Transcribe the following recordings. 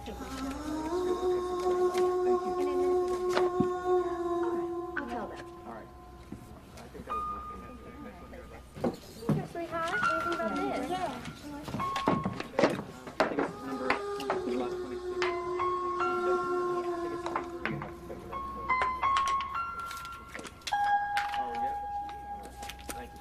I'll tell them. All right. I think that was Here, sweetheart, what do you think about this? Yeah. number 26. Oh, yeah? Thank you.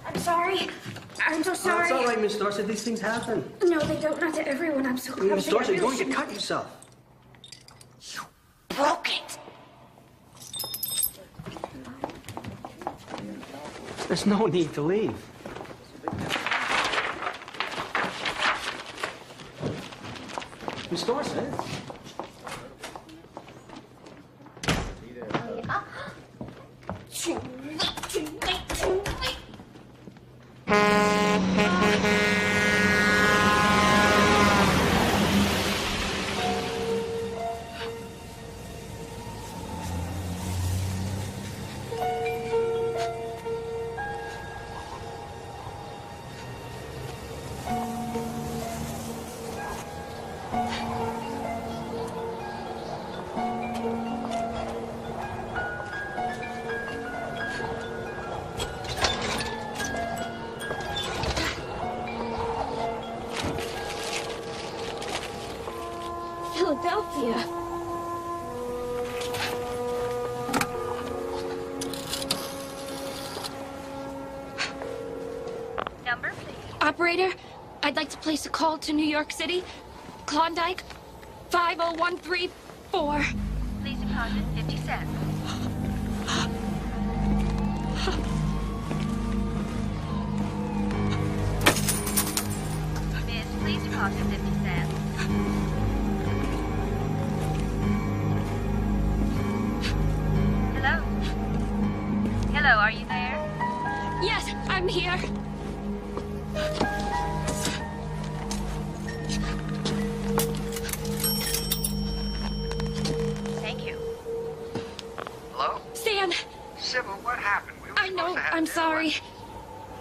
I'm sorry. I'm so sorry. It's all right, Miss Dorset. These things happen. No, they don't. Not to everyone. I'm so Miss Dorset, you're going to cut yourself. You broke it. There's no need to leave. Miss Dorset? Too late, too late. Philadelphia. Number, please. Operator, I'd like to place a call to New York City. Klondike, 50134. Please deposit 50 cents. Miss, please deposit 50 cents. Hello? Hello, are you there? Yes, I'm here. Thank you. Hello? Stan, Sybil, what happened? We were I supposed know, to have I'm dinner. sorry.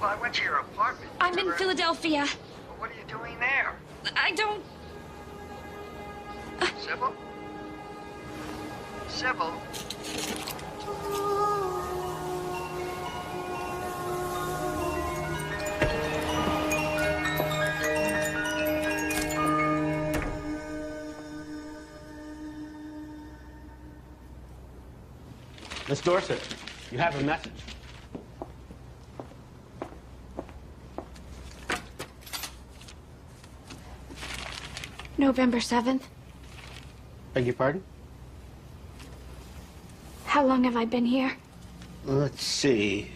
Well, I went to your apartment. You I'm in never- Philadelphia. Well, what are you doing there? I don't... Sybil? Sybil? Miss Dorset, you have a message. November 7th. Beg your pardon? How long have I been here? Let's see.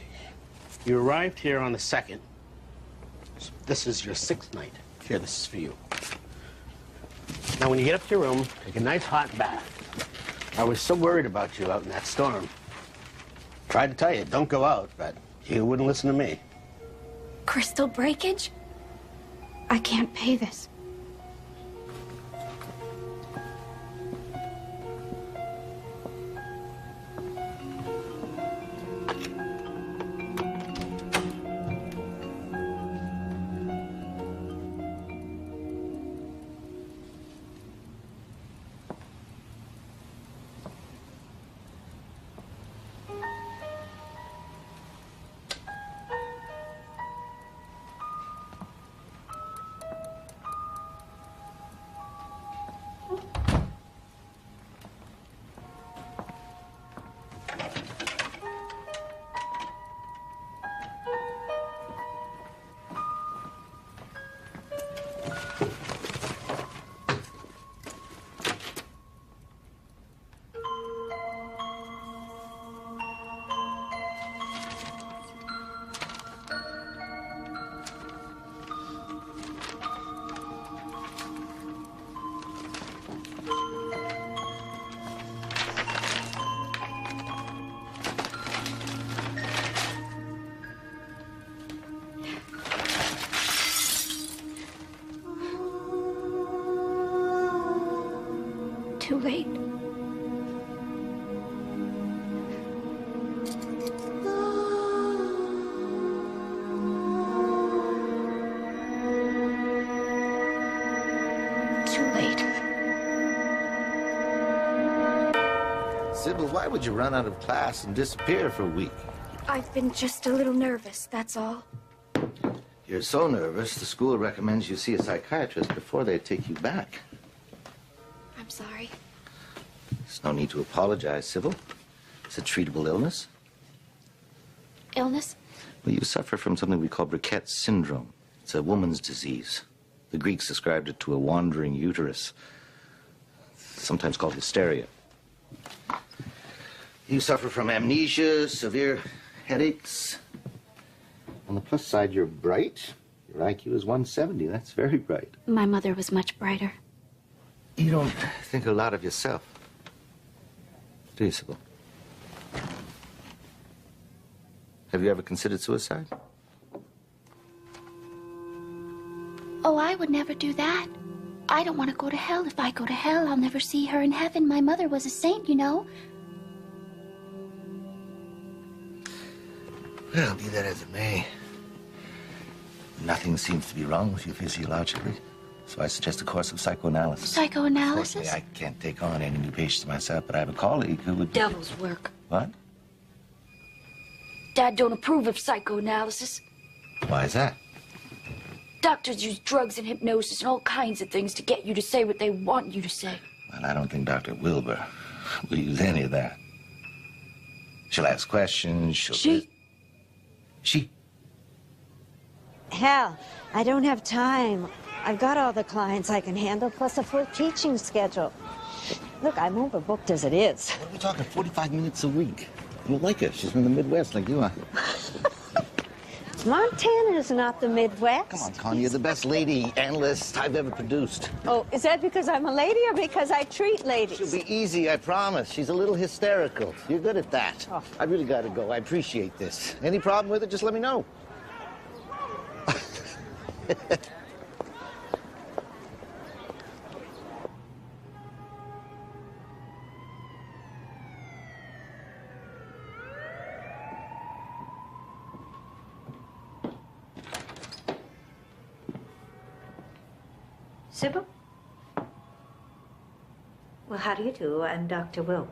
You arrived here on the 2nd. This is your 6th night. Here, this is for you. Now, when you get up to your room, take a nice hot bath. I was so worried about you out in that storm. Tried to tell you, don't go out, but you wouldn't listen to me. Crystal breakage? I can't pay this. too late. Too late. Sibyl, why would you run out of class and disappear for a week? I've been just a little nervous, that's all. You're so nervous, the school recommends you see a psychiatrist before they take you back. I'm sorry. There's no need to apologize, Sibyl. It's a treatable illness. Illness? Well, you suffer from something we call Burkitt's syndrome. It's a woman's disease. The Greeks ascribed it to a wandering uterus, sometimes called hysteria. You suffer from amnesia, severe headaches. On the plus side, you're bright. Your IQ is 170. That's very bright. My mother was much brighter. You don't think a lot of yourself, do you, Sibyl? Have you ever considered suicide? Oh, I would never do that. I don't want to go to hell. If I go to hell, I'll never see her in heaven. My mother was a saint, you know. Well, be that as it may, nothing seems to be wrong with you physiologically. So I suggest a course of psychoanalysis. Psychoanalysis? Unfortunately, I can't take on any new patients myself, but I have a colleague who would... Devil's work. What? Dad don't approve of psychoanalysis. Why is that? Doctors use drugs and hypnosis and all kinds of things to get you to say what they want you to say. Well, I don't think Dr. Wilbur will use any of that. She'll ask questions, She? Hal, I don't have time. I've got all the clients I can handle, plus a full teaching schedule. Look, I'm overbooked as it is. What are we talking, 45 minutes a week? You'll like her. She's from the Midwest like you are. Montana is not the Midwest. Come on, Connie, you're the best lady analyst I've ever produced. Oh, is that because I'm a lady or because I treat ladies? She'll be easy, I promise. She's a little hysterical. You're good at that. Oh. I really gotta go. I appreciate this. Any problem with it, just let me know. Sibyl? Well, how do you do? I'm Dr. Wilbur.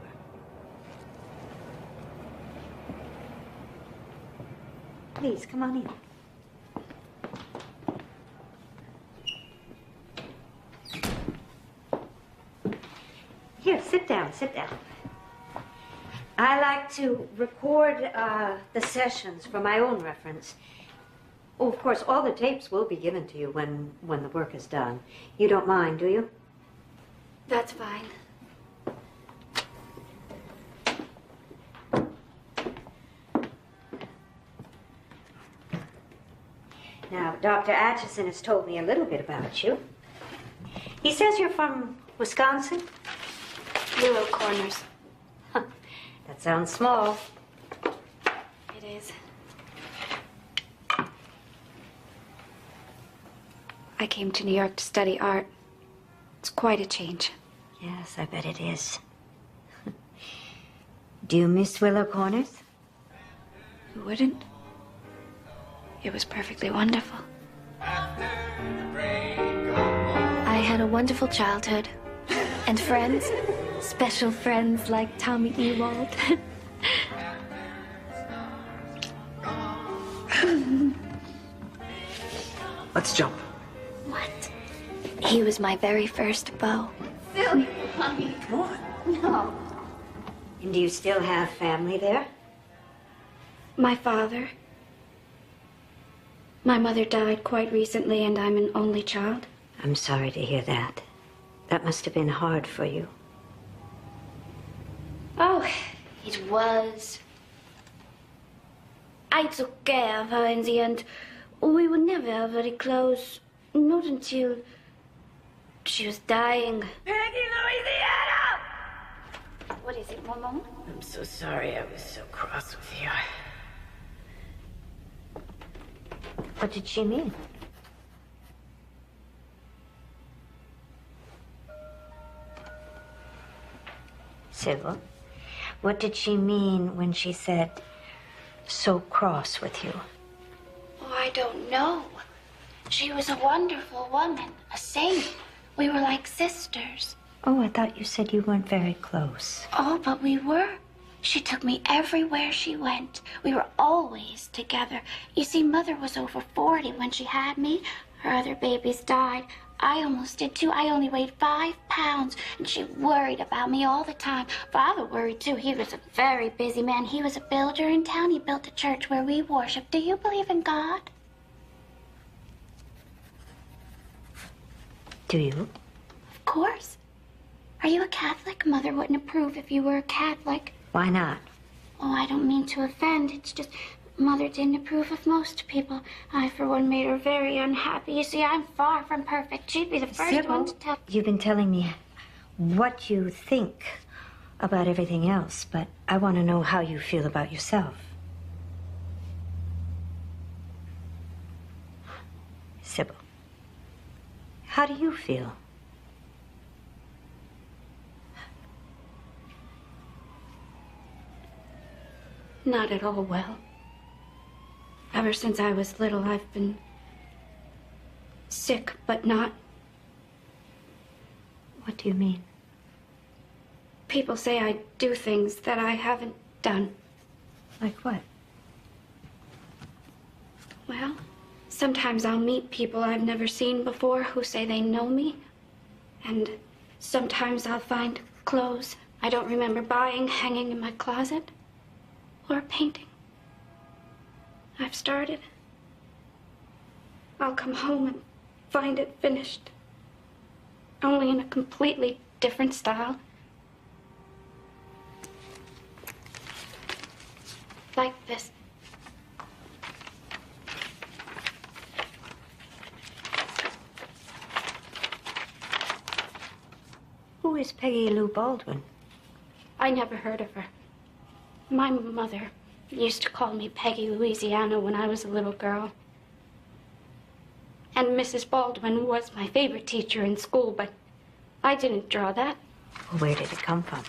Please, come on in. Here, sit down, sit down. I like to record the sessions for my own reference. Oh, of course, all the tapes will be given to you when the work is done. You don't mind, do you? That's fine. Now, Dr. Atchison has told me a little bit about you. He says you're from Wisconsin? Willow Corners. Huh. That sounds small. It is. I came to New York to study art. It's quite a change. Yes, I bet it is. Do you miss Willow Corners? Who wouldn't? It was perfectly wonderful. I had a wonderful childhood. And friends. Special friends like Tommy Ewald. Let's jump. What? He was my very first beau. Silly, Mommy. Come on. No. And do you still have family there? My father. My mother died quite recently, and I'm an only child. I'm sorry to hear that. That must have been hard for you. Oh, it was. I took care of her in the end. We were never very close. Not until she was dying. Peggy, Louisiana! What is it, Maman? I'm so sorry I was so cross with you. What did she mean? Sibyl, what did she mean when she said so cross with you? Oh, I don't know. She was a wonderful woman, a saint. We were like sisters. Oh, I thought you said you weren't very close. Oh, but we were. She took me everywhere she went. We were always together. You see, Mother was over 40 when she had me. Her other babies died. I almost did too. I only weighed 5 pounds, and she worried about me all the time. Father worried too. He was a very busy man. He was a builder in town. He built a church where we worship. Do you believe in God? Do you? Of course. Are you a Catholic? Mother wouldn't approve if you were a Catholic. Why not? Oh, I don't mean to offend. It's just Mother didn't approve of most people. I, for one, made her very unhappy. You see, I'm far from perfect. She'd be the first Sibyl, one to tell. You've been telling me what you think about everything else, but I want to know how you feel about yourself. Sibyl, how do you feel? Not at all well. Ever since I was little, I've been sick, but not. What do you mean? People say I do things that I haven't done. Like what? Well, sometimes I'll meet people I've never seen before who say they know me. And sometimes I'll find clothes I don't remember buying hanging in my closet. Or painting. I've started. I'll come home and find it finished. Only in a completely different style. Like this. Who is Peggy Lou Baldwin? I never heard of her. My mother used to call me Peggy Louisiana when I was a little girl. And Mrs. Baldwin was my favorite teacher in school, but I didn't draw that. Well, where did it come from?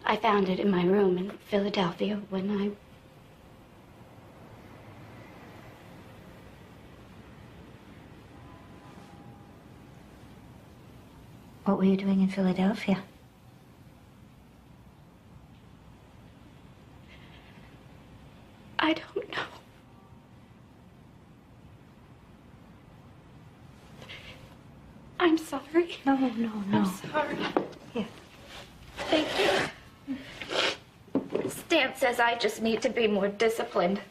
I found it in my room in Philadelphia when I... What were you doing in Philadelphia? I don't know. I'm sorry. No, no, no. I'm sorry. Here. Thank you. Stan says I just need to be more disciplined.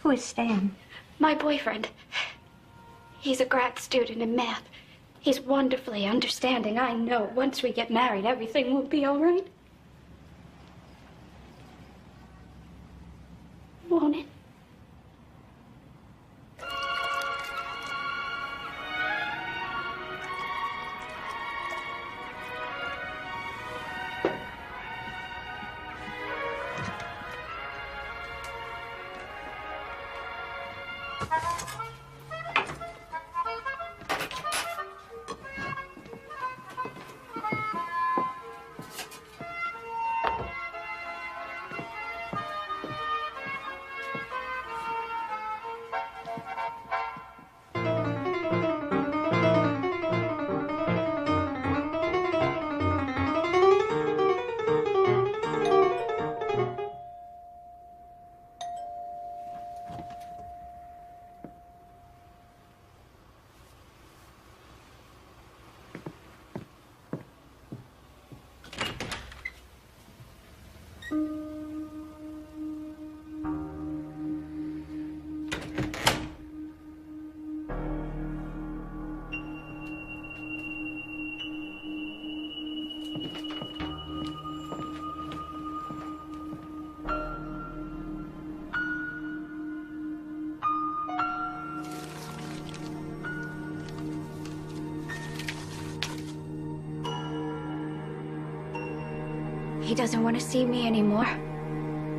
Who is Stan? My boyfriend. He's a grad student in math. He's wonderfully understanding. I know once we get married, everything will be all right. Won't it? He doesn't want to see me anymore.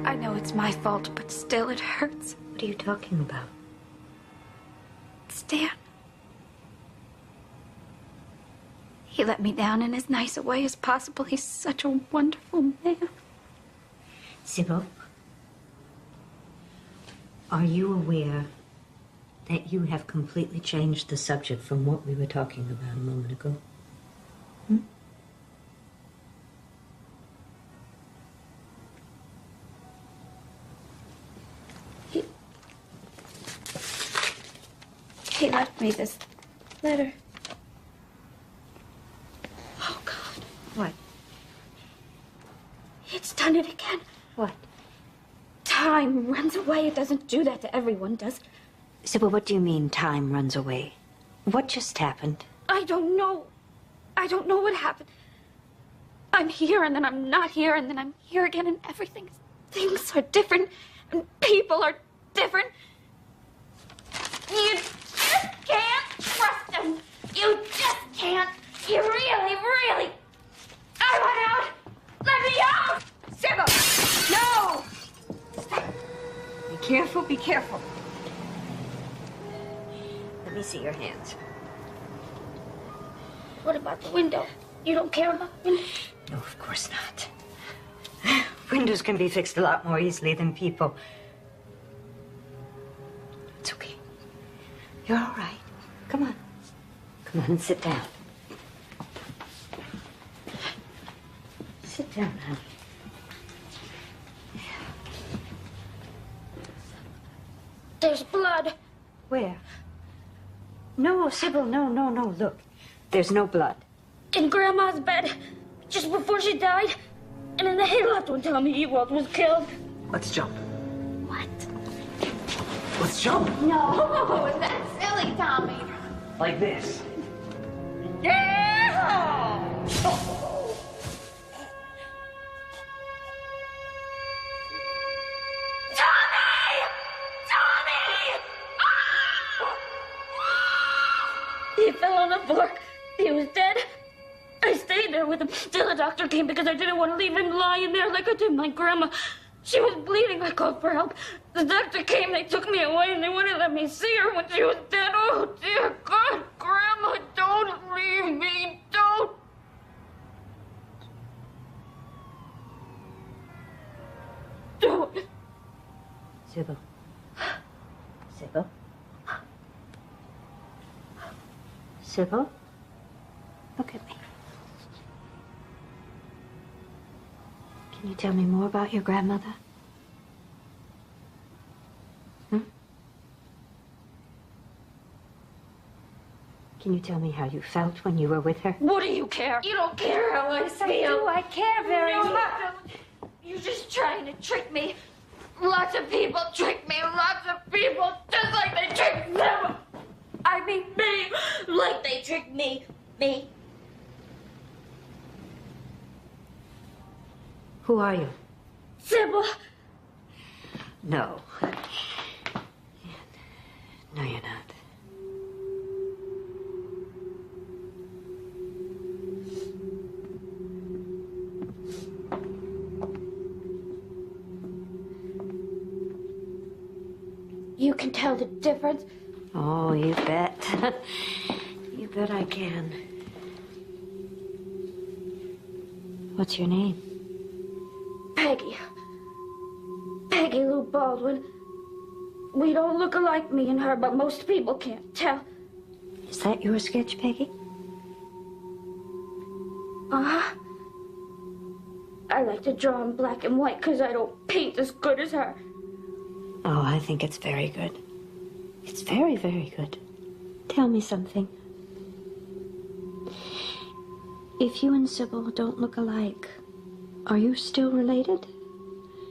I know it's my fault, but still it hurts. What are you talking about? Stan. He let me down in as nice a way as possible. He's such a wonderful man. Sibyl, are you aware that you have completely changed the subject from what we were talking about a moment ago? Hmm? He left me this letter. Oh, God. What? It's done it again. What? Time runs away. It doesn't do that to everyone, does it? Sibyl, what do you mean time runs away? What just happened? I don't know. I don't know what happened. I'm here, and then I'm not here, and then I'm here again, and everything... Things are different, and people are different. You just can't trust them. You just can't. You really, really... I want out. Let me out. Sibyl! No! Stop. Be careful, be careful. Let me see your hands. What about the window? You don't care about the window? No, of course not. Windows can be fixed a lot more easily than people. It's okay. You're all right. Come on. Come on and sit down. Sit down, honey. There's blood. Where? No, Sibyl, no. Look, there's no blood. In Grandma's bed, just before she died. And in the hayloft when Tommy Ewald was killed. Let's jump. What? Let's jump. No, that's silly, Tommy. Like this. Yeah! He fell on the floor. He was dead. I stayed there with him till the doctor came because I didn't want to leave him lying there like I did my grandma. She was bleeding. I called for help. The doctor came. They took me away and they wouldn't let me see her when she was dead. Oh, dear God. Grandma, don't leave me. Don't. Don't. Sibyl. Sibyl? Sibyl? Look at me. Can you tell me more about your grandmother? Can you tell me how you felt when you were with her? What do you care? You don't care how I feel. I care very much. You're just trying to trick me. Lots of people trick me. Lots of people, just like they tricked them. I mean me, like they tricked me. Me. Who are you? Sibyl. No. No, you're not. You can tell the difference. Oh, you bet. You bet I can. What's your name? Peggy. Peggy Lou Baldwin. We don't look alike, me and her, but most people can't tell. Is that your sketch, Peggy? I like to draw in black and white because I don't paint as good as her. Oh, I think it's very good. It's very, very good. Tell me something. If you and Sibyl don't look alike, are you still related?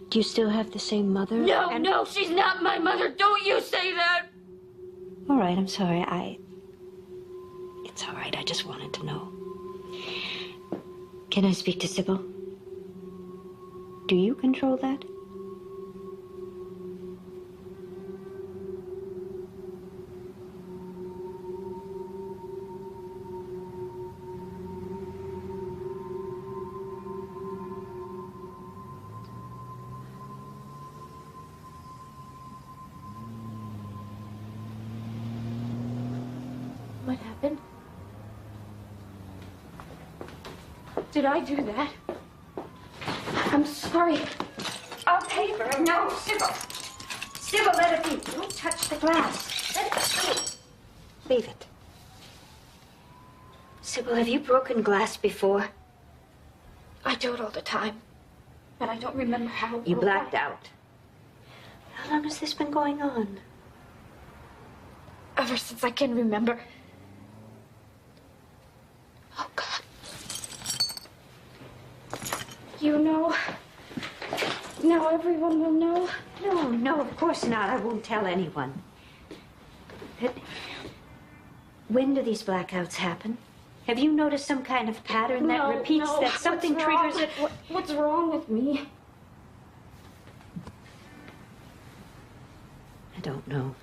Do you still have the same mother? No, she's not my mother. Don't you say that. All right, I'm sorry. It's all right. I just wanted to know. Can I speak to Sibyl? Do you control that? What happened? Did I do that? I'm sorry. I'll pay for it. No, Sibyl. Sibyl, let it be. Don't touch the glass. Let it go. Leave it. Sibyl, have you broken glass before? I do it all the time. But I don't remember how. You blacked out. How long has this been going on? Ever since I can remember. Oh, God. You know. Now everyone will know. No, of course not. I won't tell anyone. But when do these blackouts happen? Have you noticed some kind of pattern that repeats, that something triggers it? What's wrong with me? I don't know.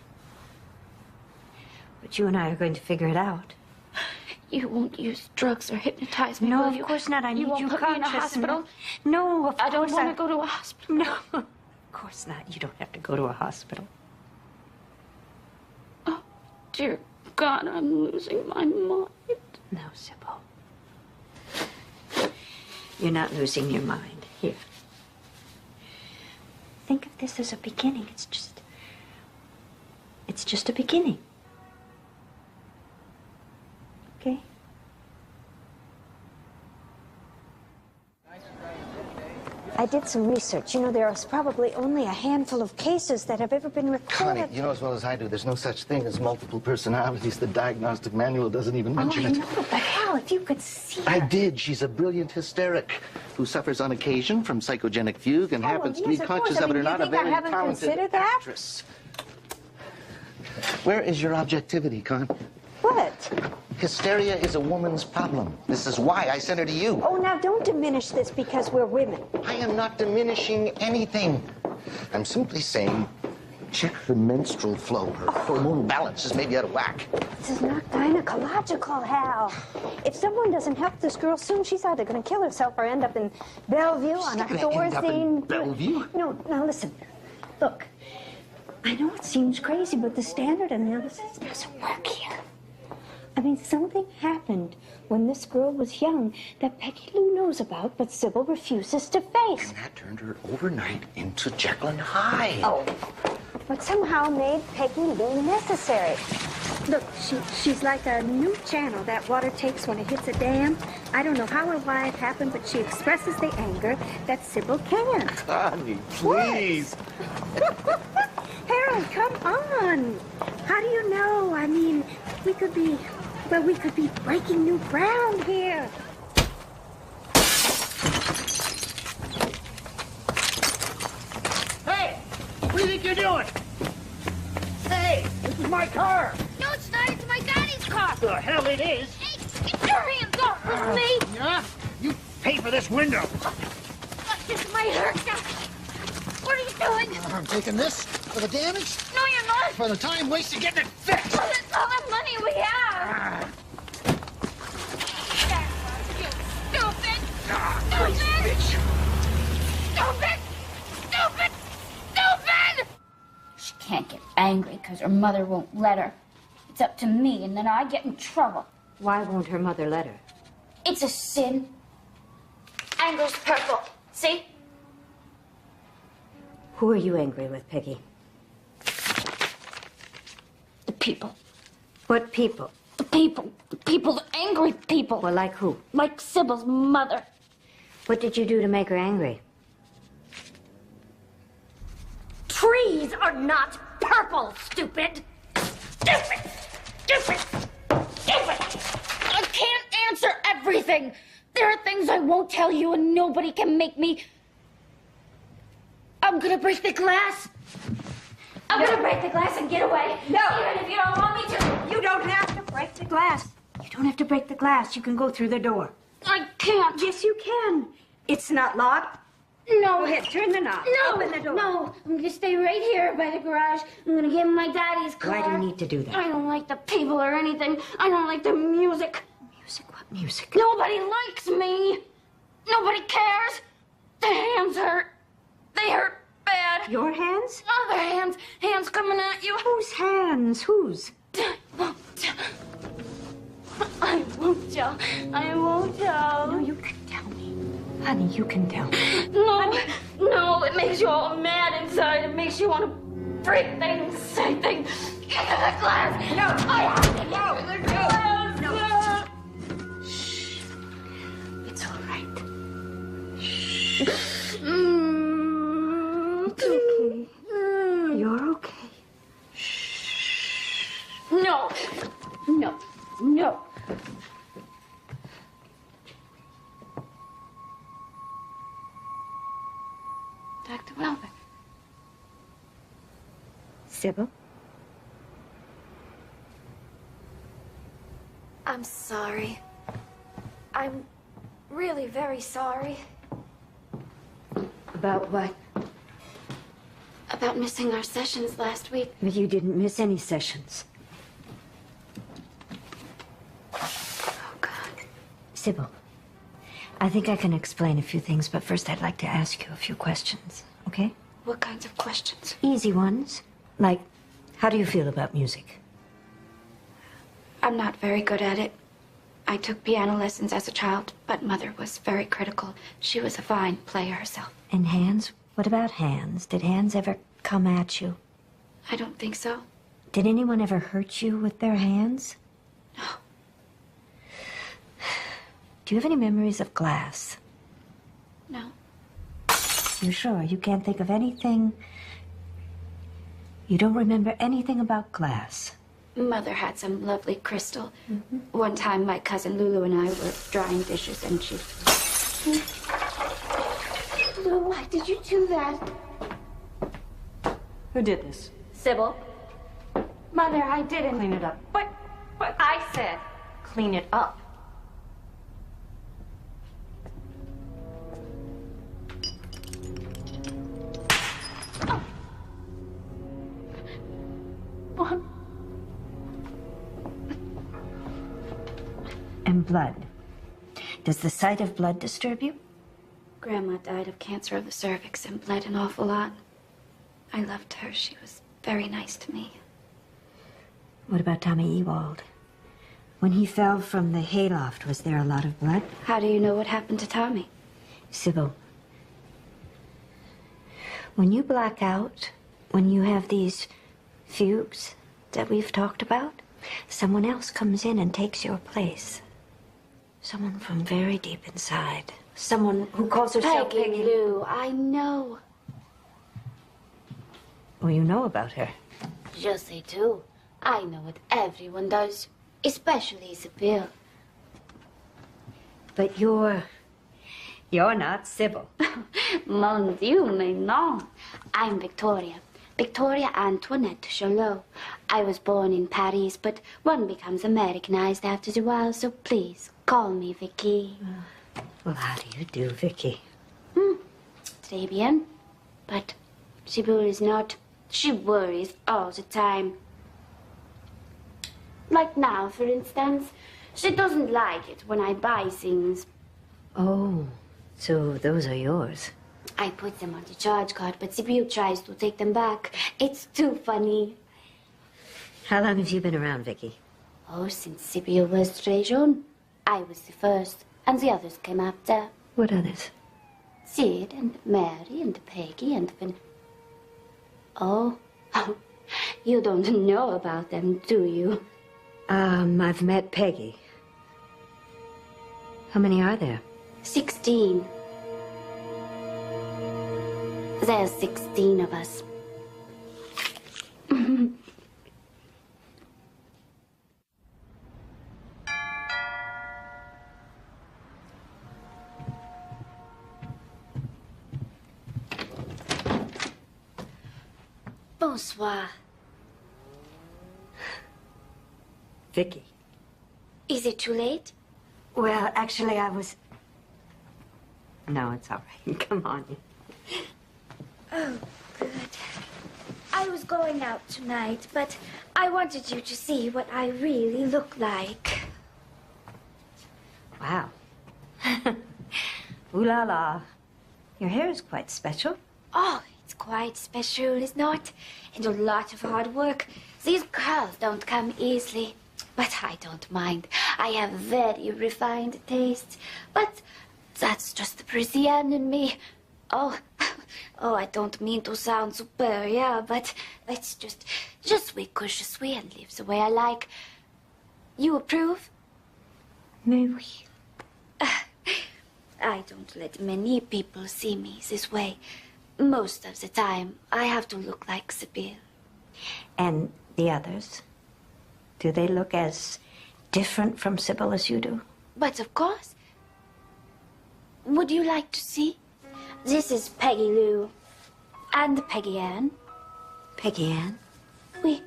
But you and I are going to figure it out. You won't use drugs or hypnotize me, No, will of you? course not. I need You won't you put me in a conscious. hospital? No, of course I don't want to go to a hospital. No, of course not. You don't have to go to a hospital. Oh, dear God, I'm losing my mind. No, Sibyl. You're not losing your mind. Here. Think of this as a beginning. It's just a beginning. Okay? I did some research. You know, there is probably only a handful of cases that have ever been recorded. Connie, you know as well as I do, there's no such thing as multiple personalities. The diagnostic manual doesn't even mention I it. know, but hell, if you could see I her. did. She's a brilliant hysteric who suffers on occasion from psychogenic fugue and happens to be yes, of course. conscious I of it mean, or you not a think I very haven't talented considered that? actress. Where is your objectivity, Con? What? Hysteria is a woman's problem. This is why I sent her to you. Oh, now don't diminish this because we're women. I am not diminishing anything. I'm simply saying, check her menstrual flow. Her hormonal balance is maybe out of whack. This is not gynecological, Hal. If someone doesn't help this girl soon, she's either going to kill herself or end up in Bellevue on a She's not gonna end up in Thorazine. Bellevue? No, now listen. Look, I know it seems crazy, but the standard analysis doesn't work here. I mean, something happened when this girl was young that Peggy Lou knows about, but Sibyl refuses to face. And that turned her overnight into Jekyll and Hyde. Oh, but somehow made Peggy Lou necessary. Look, she's like a new channel that water takes when it hits a dam. I don't know how or why it happened, but she expresses the anger that Sibyl can't. Connie, please. Harold, come on. How do you know? I mean, we could be breaking new ground here. Hey! What do you think you're doing? Hey! This is my car! No, it's not. It's my daddy's car. The hell it is! Hey, get your hands off of me. Yeah? You pay for this window! This might hurt. What are you doing? I'm taking this for the damage, No, you're not. for the time wasted getting it fixed. That's all the money we have. You stupid. Stupid. Stupid. Stupid. Stupid. She can't get angry because her mother won't let her. It's up to me, and then I get in trouble. Why won't her mother let her? It's a sin. Anger's purple. See? Who are you angry with, Peggy? The people. What people? The people. The people. The angry people. Well, like who? Like Sibyl's mother. What did you do to make her angry? Trees are not purple, stupid. Stupid. Stupid. Stupid. I can't answer everything. There are things I won't tell you, and nobody can make me. I'm gonna break the glass. I'm gonna break the glass and get away. No. Even if you don't want me to. You don't have to break the glass. You don't have to break the glass. You can go through the door. I can't. Yes, you can. It's not locked. No. Go ahead, turn the knob. No. Open the door. No. I'm gonna stay right here by the garage. I'm gonna get in my daddy's car. Why do you need to do that? I don't like the people or anything. I don't like the music. Music? What music? Nobody likes me. Nobody cares. The hands hurt. They hurt bad. Your hands? Other hands. Hands coming at you. Whose hands? Whose? I won't tell. I won't tell. No, you can tell Honey, you can tell me. No, it makes you all mad inside. It makes you want to break things, say things. Get to the glass. No, I have to get to the glass. No. Shh. It's all right. It's okay. You're okay. No. Dr. Welber. Sibyl? I'm sorry. I'm really very sorry. About what? About missing our sessions last week. But you didn't miss any sessions. Oh, God. Sibyl, I think I can explain a few things, but first I'd like to ask you a few questions, okay? What kinds of questions? Easy ones. Like, how do you feel about music? I'm not very good at it. I took piano lessons as a child, but Mother was very critical. She was a fine player herself. And hands? What about hands? Did hands ever come at you? I don't think so. Did anyone ever hurt you with their hands? No. Do you have any memories of glass? No. You sure? You can't think of anything? You don't remember anything about glass? Mother had some lovely crystal. One time, my cousin Lulu and I were drying dishes, and she... Lulu, why did you do that? Who did this? Sibyl. Mother, I didn't. Clean it up. What I said. Clean it up. Mom. And blood. Does the sight of blood disturb you? Grandma died of cancer of the cervix and bled an awful lot. I loved her. She was very nice to me. What about Tommy Ewald? When he fell from the hayloft, was there a lot of blood? How do you know what happened to Tommy? Sibyl, when you black out, when you have these fugues that we've talked about, someone else comes in and takes your place. Someone from very deep inside. Someone who calls herself Peggy Lou, I know. Well, you know about her. Je sais tout. I know what everyone does, especially Sibyl. But you're not Sibyl. Mon Dieu, mais non. I'm Victoria. Victoria Antoinette Charlot. I was born in Paris, but one becomes Americanized after a while, so please call me Vicky. Well, how do you do, Vicky? Très bien. But Sibyl is not. She worries all the time. Like now, for instance. She doesn't like it when I buy things. Oh, so those are yours. I put them on the charge card, but Sibyl tries to take them back. It's too funny. How long have you been around, Vicky? Oh, since Sibyl was très jeune. I was the first, and the others came after. What others? Sid and Mary and Peggy and Van... Oh, you don't know about them, do you? I've met Peggy. How many are there? 16. There's 16 of us. Bonsoir. Vicky. Is it too late? Well, actually, I was... No, it's all right. Come on. Oh, good. I was going out tonight, but I wanted you to see what I really look like. Wow. Ooh la la. Your hair is quite special. Oh, it's quite special, is not? And a lot of hard work. These curls don't come easily. But I don't mind. I have very refined taste. But That's just the Parisienne in me. Oh, oh, I don't mean to sound superior, but it's just je suis que je suis and live the way I like. You approve? Mais oui. I don't let many people see me this way. Most of the time, I have to look like Sibyl. And the others? Do they look as different from Sibyl as you do? But of course. Would you like to see? This is Peggy Lou. And Peggy Ann. Peggy Ann? Oui.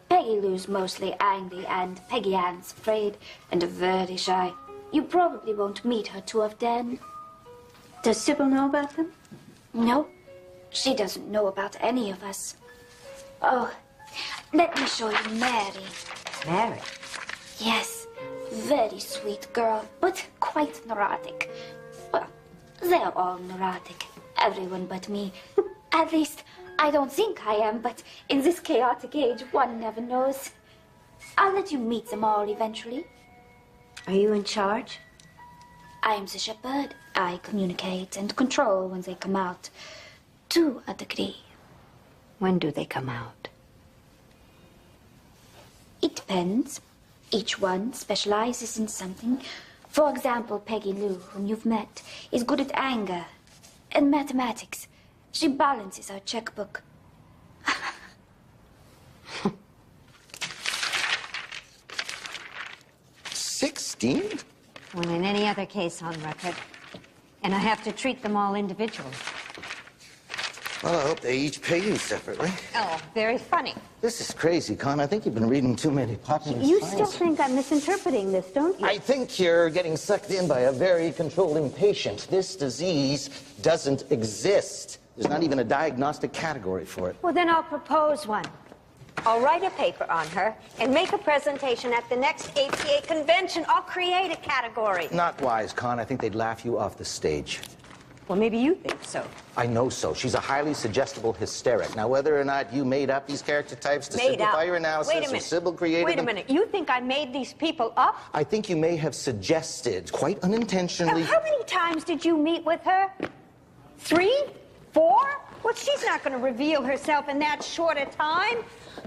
Peggy Lou's mostly angry and Peggy Ann's afraid and very shy. You probably won't meet her too often. Does Sibyl know about them? No, she doesn't know about any of us. Oh, let me show you Mary. Mary? Yes, very sweet girl, but quite neurotic. Well, they're all neurotic, everyone but me. At least, I don't think I am, but in this chaotic age, one never knows. I'll let you meet them all eventually. Are you in charge? I am the shepherd. I communicate and control when they come out, to a degree. When do they come out? It depends. Each one specializes in something. For example, Peggy Lou, whom you've met, is good at anger and mathematics. She balances our checkbook. 16? When in any other case on record. And I have to treat them all individually. Well, I hope they each pay you separately. Oh, very funny. This is crazy, Con. I think you've been reading too many popular You science. still think I'm misinterpreting this, don't you? I think you're getting sucked in by a very controlling patient. This disease doesn't exist. There's not even a diagnostic category for it. Well, then I'll propose one. I'll write a paper on her and make a presentation at the next APA convention. I'll create a category. Not wise, Con. I think they'd laugh you off the stage. Well, maybe you think so. I know so. She's a highly suggestible hysteric. Now, whether or not you made up these character types to simplify your analysis or Sibyl created Wait a them... minute. You think I made these people up? I think you may have suggested, quite unintentionally... How many times did you meet with her? 3? 4? Well, she's not going to reveal herself in that short a time.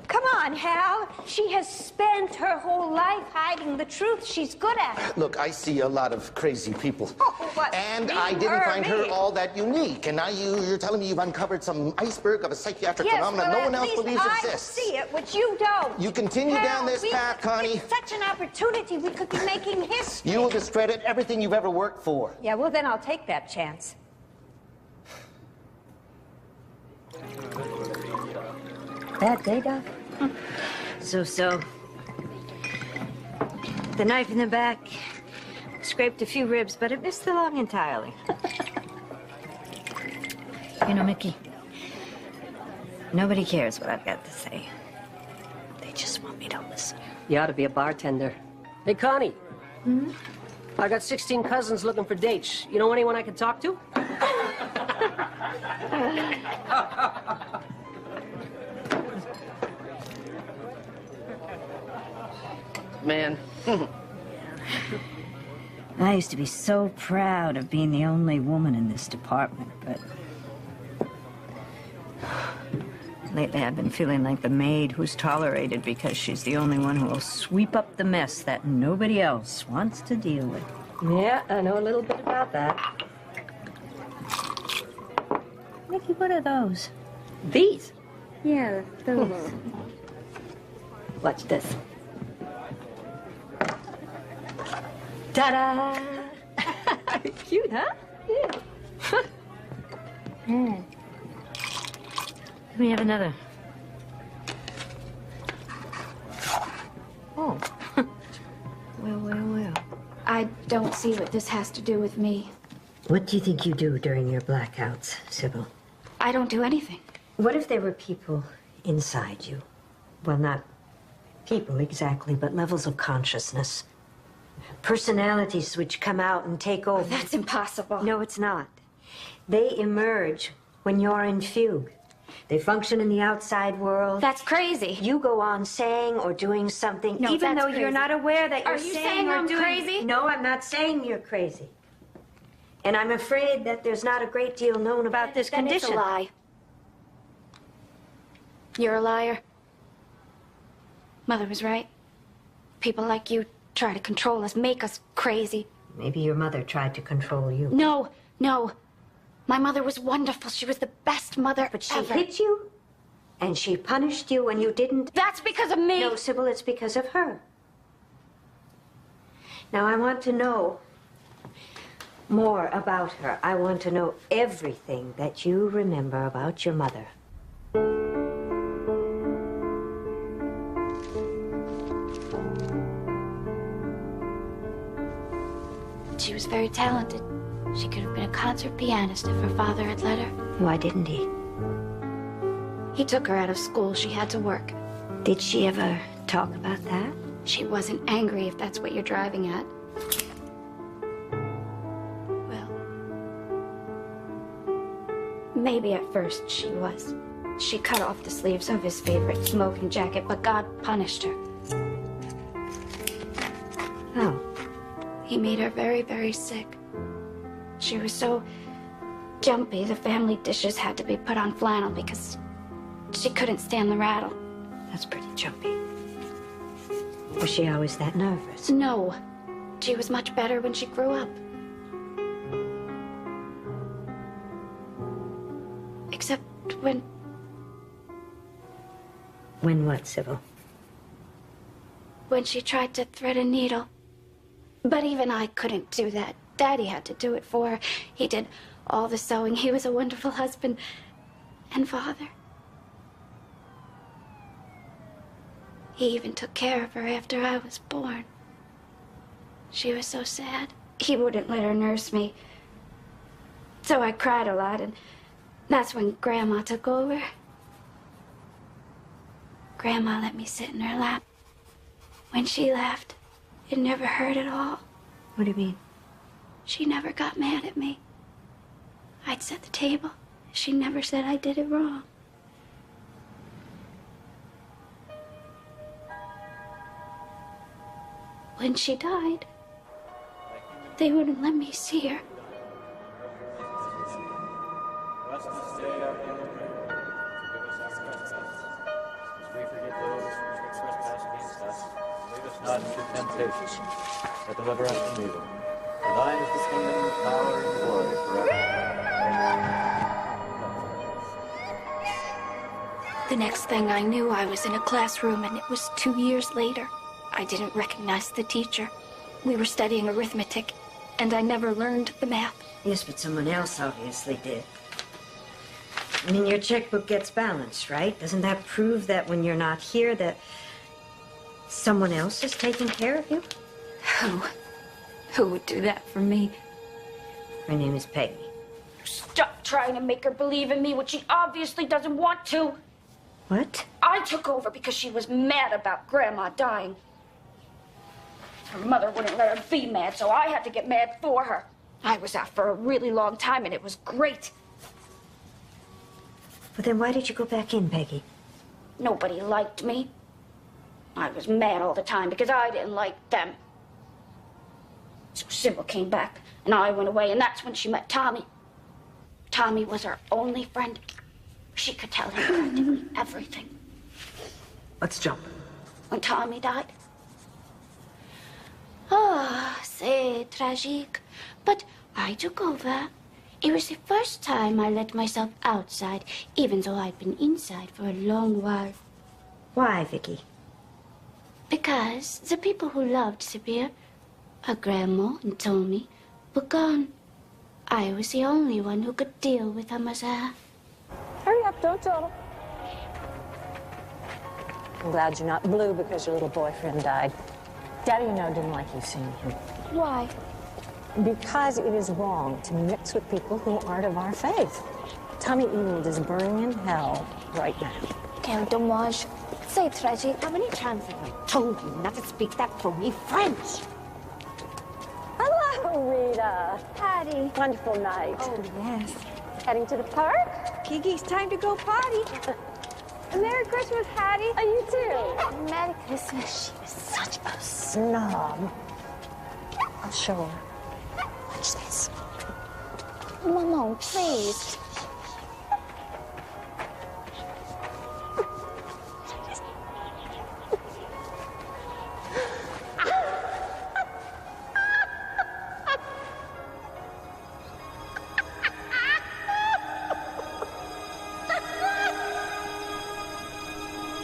Come on, Hal. She has spent her whole life hiding the truth. She's good at it. Look, I see a lot of crazy people. Oh, what? And Me, I didn't find her me. all that unique. And now you're telling me you've uncovered some iceberg of a psychiatric phenomenon well, no one at else least believes I exists. see it, which you don't. You continue down this path, Connie. It's such an opportunity. We could be making history. You will discredit everything you've ever worked for. Yeah, well, then I'll take that chance. Bad day, Doc? So. The knife in the back scraped a few ribs, but it missed the lung entirely. You know, Mickey, nobody cares what I've got to say. They just want me to listen. You ought to be a bartender. Hey, Connie. Hmm? I got 16 cousins looking for dates. You know anyone I can talk to? Man. I used to be so proud of being the only woman in this department, but lately I've been feeling like the maid who's tolerated because she's the only one who will sweep up the mess that nobody else wants to deal with. Yeah, I know a little bit about that. Nikki, what are those? These? Yeah, those. Watch this. Ta-da! Cute, huh? Yeah. Let me have another. Oh. Well. I don't see what this has to do with me. What do you think you do during your blackouts, Sibyl? I don't do anything. What if there were people inside you? Well, not people exactly, but levels of consciousness. Personalities which come out and take over. That's impossible. No, it's not. They emerge when you're in fugue. They function in the outside world. That's crazy. You go on saying or doing something, No, even that's though you're crazy. not aware that you're Are you saying saying or I'm doing... crazy? No, I'm not saying you're crazy. And I'm afraid that there's not a great deal known about this Then condition. it's a lie. You're a liar. Mother was right. People like you try to control us, make us crazy. Maybe your mother tried to control you. No, no. My mother was wonderful. She was the best mother But she ever. hit you, and she punished you when you didn't. That's because of me. No, Sibyl, it's because of her. Now, I want to know more about her. I want to know everything that you remember about your mother. She was very talented. She could have been a concert pianist if her father had let her. Why didn't he? He took her out of school. She had to work. Did she ever talk about that? She wasn't angry, if that's what you're driving at. Well, maybe at first she was. She cut off the sleeves of his favorite smoking jacket, but God punished her. Oh. He made her very, very sick. She was so jumpy, the family dishes had to be put on flannel because she couldn't stand the rattle. That's pretty jumpy. Was she always that nervous? No. She was much better when she grew up. Except when... When what, Sibyl? When she tried to thread a needle. But even I couldn't do that. Daddy had to do it for her. He did all the sewing. He was a wonderful husband and father. He even took care of her after I was born. She was so sad. He wouldn't let her nurse me. So I cried a lot, and that's when Grandma took over. Grandma let me sit in her lap. When she left, it never hurt at all. What do you mean? She never got mad at me. I'd set the table. She never said I did it wrong. When she died, they wouldn't let me see her. Not into temptation, but deliver us from evil. For thine is the kingdom, the power, and the glory forever. The next thing I knew, I was in a classroom, and it was 2 years later. I didn't recognize the teacher. We were studying arithmetic, and I never learned the math. Yes, but someone else obviously did. I mean, your checkbook gets balanced, right? Doesn't that prove that when you're not here, that someone else is taking care of you? Who would do that for me? Her name is Peggy. Stop trying to make her believe in me when she obviously doesn't want to. What? I took over because she was mad about Grandma dying. Her mother wouldn't let her be mad, so I had to get mad for her. I was out for a really long time, and it was great. But then why did you go back in, Peggy? Nobody liked me. I was mad all the time because I didn't like them. So Sibyl came back, and I went away, and that's when she met Tommy. Tommy was her only friend. She could tell him practically everything. Let's jump. When Tommy died. Ah, c'est tragique. But I took over. It was the first time I let myself outside, even though I'd been inside for a long while. Why, Vicky? Because the people who loved Sibyl, her grandma and Tommy, were gone. I was the only one who could deal with her mother. Hurry up, don't dawdle. I'm glad you're not blue because your little boyfriend died. Daddy, you know, didn't like you seeing him. Why? Because it is wrong to mix with people who aren't of our faith. Tommy Ewald is burning in hell right now. Quel dommage. C'est tragique. How many times have I told you not to speak that phony French? Hello, Rita. Patty. Wonderful night. Oh, yes. Heading to the park? Kiki's time to go potty. Merry Christmas, Patty. Oh, you too. Merry Christmas. She is such a snob. I'll show her. Watch this. Momo, please.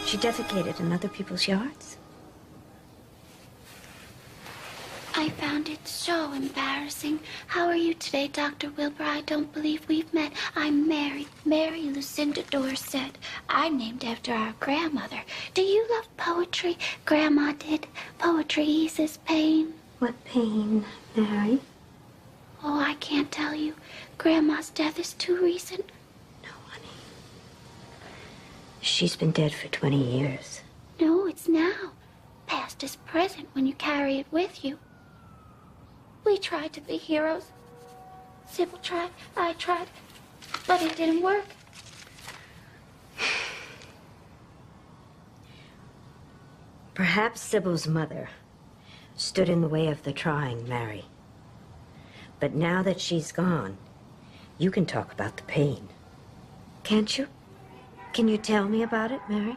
She defecated in other people's yards? I found it so embarrassing. How are you today, Dr. Wilbur? I don't believe we've met. I'm Mary Lucinda Dorset. I'm named after our grandmother. Do you love poetry? Grandma did. Poetry eases pain. What pain, Mary? Oh, I can't tell you. Grandma's death is too recent. She's been dead for 20 years. No, it's now. Past is present when you carry it with you. We tried to be heroes. Sibyl tried, I tried, but it didn't work. Perhaps Sibyl's mother stood in the way of the trying, Mary. But now that she's gone, you can talk about the pain. Can't you? Can you tell me about it, Mary?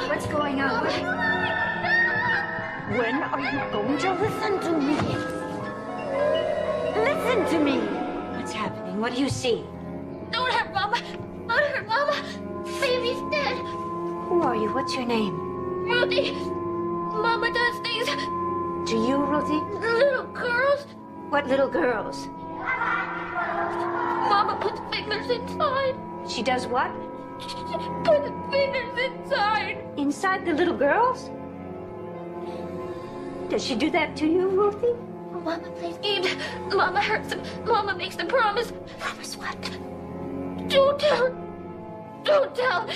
What's going on? When are you going to listen to me? Listen to me! What's happening? What do you see? Don't hurt Mama! Don't hurt Mama! Baby's dead! Who are you? What's your name? Ruthie! Mama does things! To you, Ruthie? Little girls! What little girls? Mama puts fingers inside. She does what? Put the fingers inside. Inside the little girls? Does she do that to you, Ruthie? Mama plays games. Mama hurts them. Mama makes them promise. Promise what? Don't tell. Don't tell.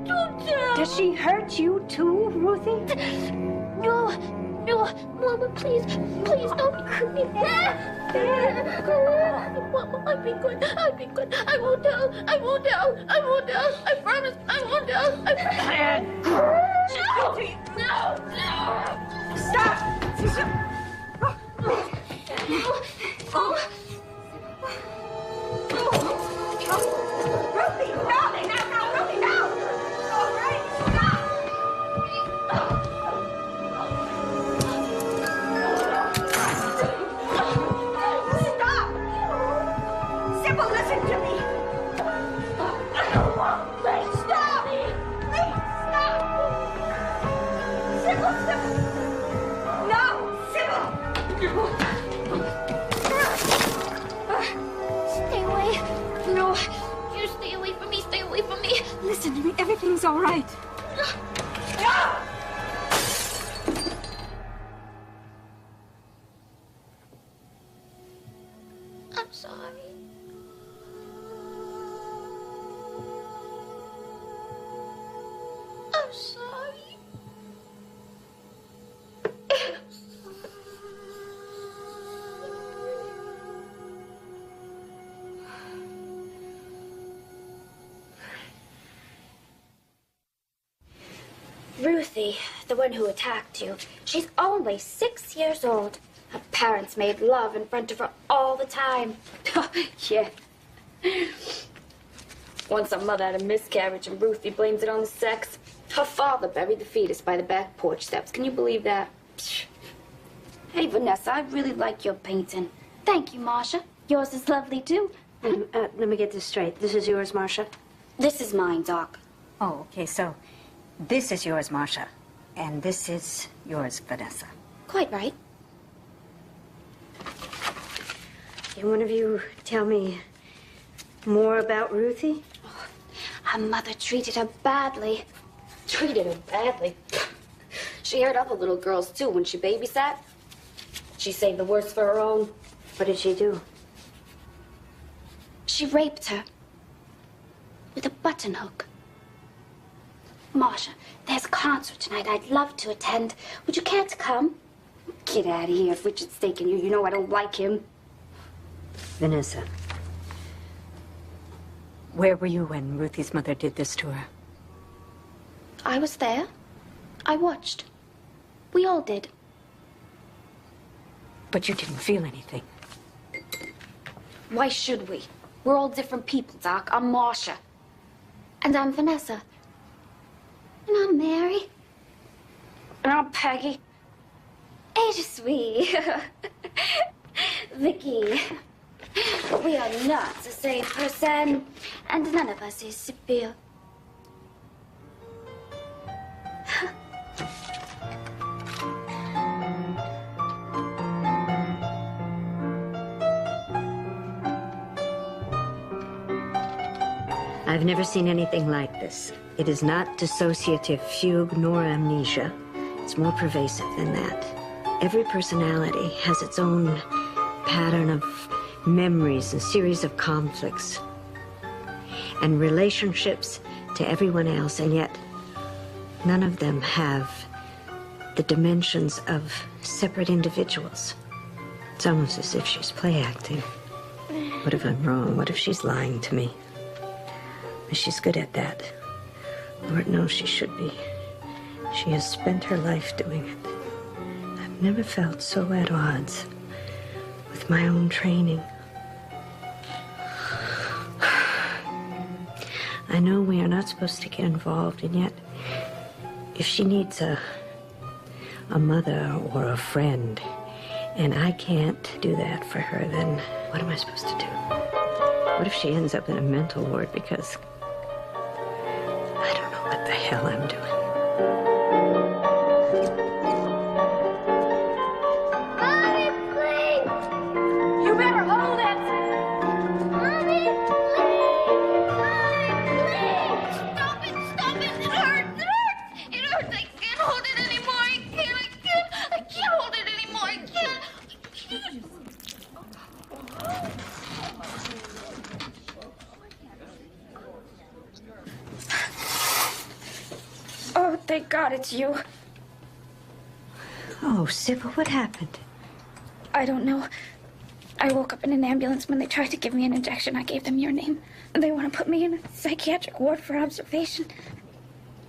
Don't tell. Does she hurt you too, Ruthie? No. No. Mama, please. Please don't hurt me. Mama, I'll be good. I'll be good. I won't tell. I won't tell. I won't tell. I promise. I won't tell. I promise. No. No. No. Stop! Ruthie, no! No, Ruthie, no! All right, stop! Stop! Sibyl, listen to me! Please stop! Please stop! Sibyl! No! Sibyl! Stay away. No. You stay away from me. Stay away from me. Listen to me. Everything's all right. I'm sorry. I'm sorry. Ruthie, the one who attacked you, she's only 6 years old. Her parents made love in front of her all the time. Yeah. Once her mother had a miscarriage and Ruthie blames it on the sex. Her father buried the fetus by the back porch steps. Can you believe that? Hey, Vanessa, I really like your painting. Thank you, Marcia. Yours is lovely, too. Let me get this straight. This is yours, Marcia? This is mine, Doc. Oh, okay, so this is yours, Marcia, and this is yours, Vanessa. Quite right. Can one of you tell me more about Ruthie? Her mother treated her badly. treated her badly. She hurt other little girls, too, when she babysat. She saved the worst for her own. What did she do? She raped her. With a button hook. Marcia, there's a concert tonight I'd love to attend. Would you care to come? Get out of here. If Richard's taking you, you know I don't like him. Vanessa, where were you when Ruthie's mother did this to her? I was there. I watched. We all did. But you didn't feel anything. Why should we? We're all different people, Doc. I'm Marcia. And I'm Vanessa. And I'm Mary. And I'm Peggy. Ain't you sweet? Vicky. We are not the same person. And none of us is Sibyl. I've never seen anything like this. It is not dissociative fugue nor amnesia. It's more pervasive than that. Every personality has its own pattern of memories and series of conflicts and relationships to everyone else, and yet none of them have the dimensions of separate individuals. It's almost as if she's play acting. What if I'm wrong? What if she's lying to me? She's good at that. Lord knows she should be. She has spent her life doing it. I've never felt so at odds with my own training. I know we are not supposed to get involved, and yet if she needs a mother or a friend, and I can't do that for her, then what am I supposed to do? What if she ends up in a mental ward because I don't know what the hell I'm doing? Mommy, please! You better hold it! Mommy, please! Mommy, please! Stop it! Stop it! It hurts! It hurts! It hurts! I can't hold it anymore! I can't hold it anymore! I can't! Oh, thank God it's you. Oh, Sibyl, what happened? I don't know. I woke up in an ambulance when they tried to give me an injection. I gave them your name. They want to put me in a psychiatric ward for observation.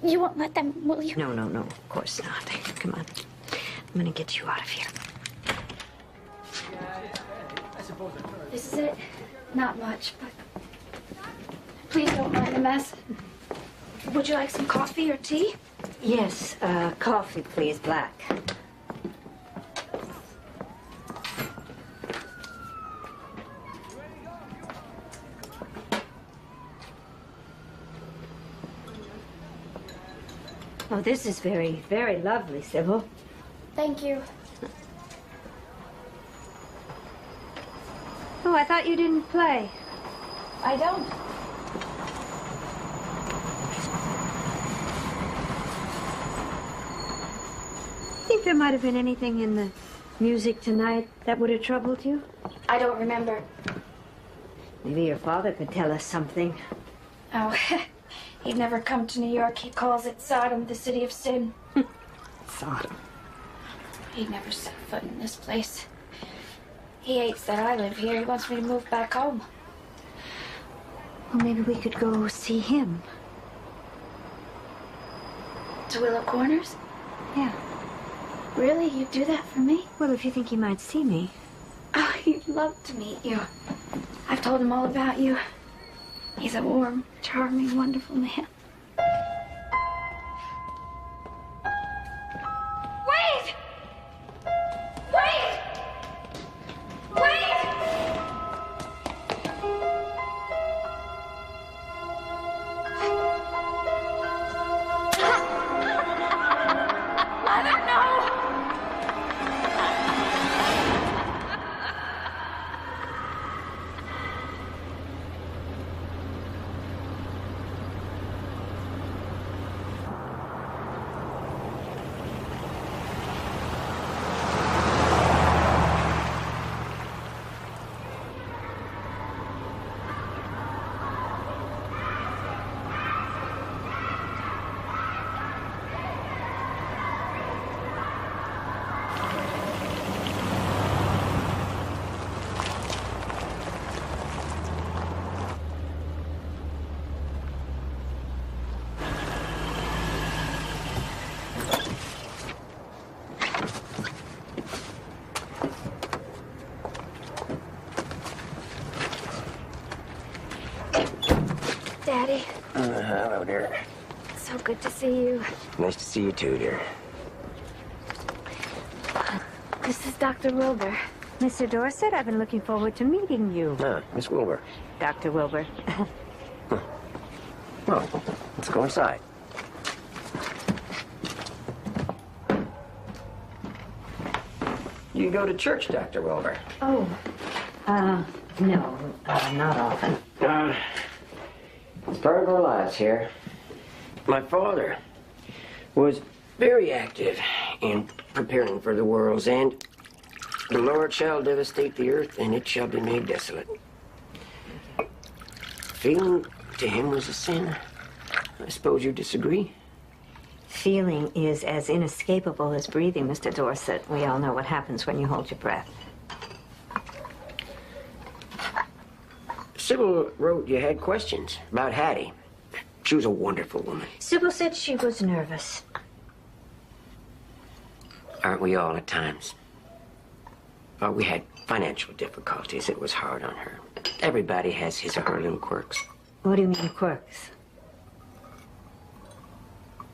You won't let them, will you? No, of course not. Come on. I'm gonna get you out of here. This is it. Not much, but please don't mind the mess. Would you like some coffee or tea? Yes, coffee, please, black. Oh, this is very, very lovely, Sibyl. Thank you. Oh, I thought you didn't play. I don't. Think there might have been anything in the music tonight that would have troubled you? I don't remember. Maybe your father could tell us something. Oh, he'd never come to New York. He calls it Sodom, the city of sin. Sodom. He'd never set foot in this place. He hates that I live here. He wants me to move back home. Well, maybe we could go see him. To Willow Corners? Yeah. Really? You'd do that for me? Well, if you think he might see me. Oh, he'd love to meet you. I've told him all about you. He's a warm, charming, wonderful man. Wait! Wait! Wait! Mother, no! Daddy, Hello, dear. so good to see you. Nice to see you too, dear. This is Dr. Wilbur. Mr. Dorset, I've been looking forward to meeting you. Miss Wilbur. Dr. Wilbur. Well, let's go inside. You go to church, Dr. Wilbur? Oh, no, not often. It's part of our lives here. My father was very active in preparing for the world's end. The Lord shall devastate the earth, and it shall be made desolate. Feeling to him was a sin. I suppose you disagree? Feeling is as inescapable as breathing, Mr. Dorset. We all know what happens when you hold your breath. Sibyl wrote you had questions about Hattie. She was a wonderful woman. Sibyl said she was nervous. Aren't we all at times? Well, we had financial difficulties. It was hard on her. Everybody has his or her little quirks. What do you mean, quirks?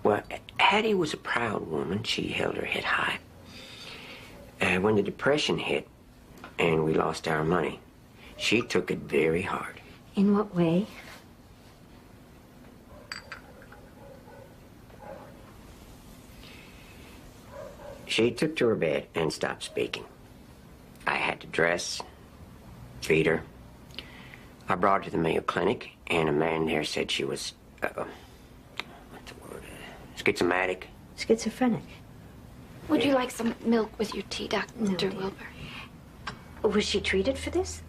Well, Hattie was a proud woman. She held her head high. When the Depression hit and we lost our money, she took it very hard. In what way? She took to her bed and stopped speaking. I had to dress, feed her. I brought her to the Mayo Clinic, and a man there said she was, what's the word? Schizomatic. Schizophrenic. Would you like some milk with your tea, Dr. No, dear. Wilbur? Was she treated for this?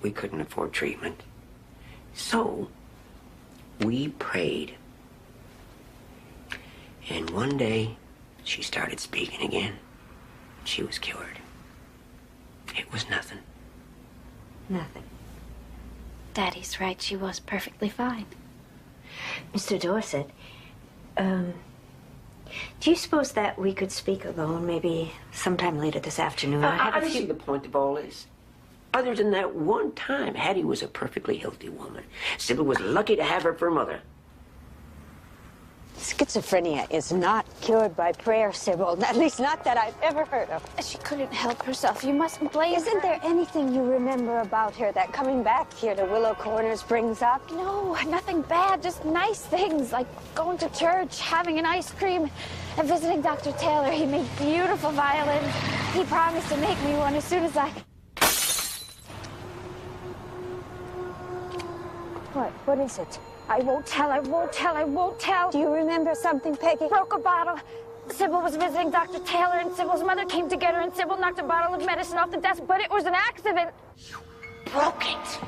We couldn't afford treatment. So, we prayed. And one day, she started speaking again. She was cured. It was nothing. Nothing. Daddy's right. She was perfectly fine. Mr. Dorset, do you suppose that we could speak alone maybe sometime later this afternoon? I don't see the point of all this. Other than that one time, Hattie was a perfectly healthy woman. Sibyl was lucky to have her for a mother. Schizophrenia is not cured by prayer, Sibyl. At least not that I've ever heard of. She couldn't help herself. You mustn't blame Isn't there anything you remember about her that coming back here to Willow Corners brings up? No, nothing bad. Just nice things like going to church, having an ice cream, and visiting Dr. Taylor. He made beautiful violins. He promised to make me one as soon as I... What is it? I won't tell, I won't tell, I won't tell. Do you remember something, Peggy? Broke a bottle. Sybil was visiting Dr. Taylor, and Sybil's mother came to get her, and Sybil knocked a bottle of medicine off the desk, but it was an accident. You broke it.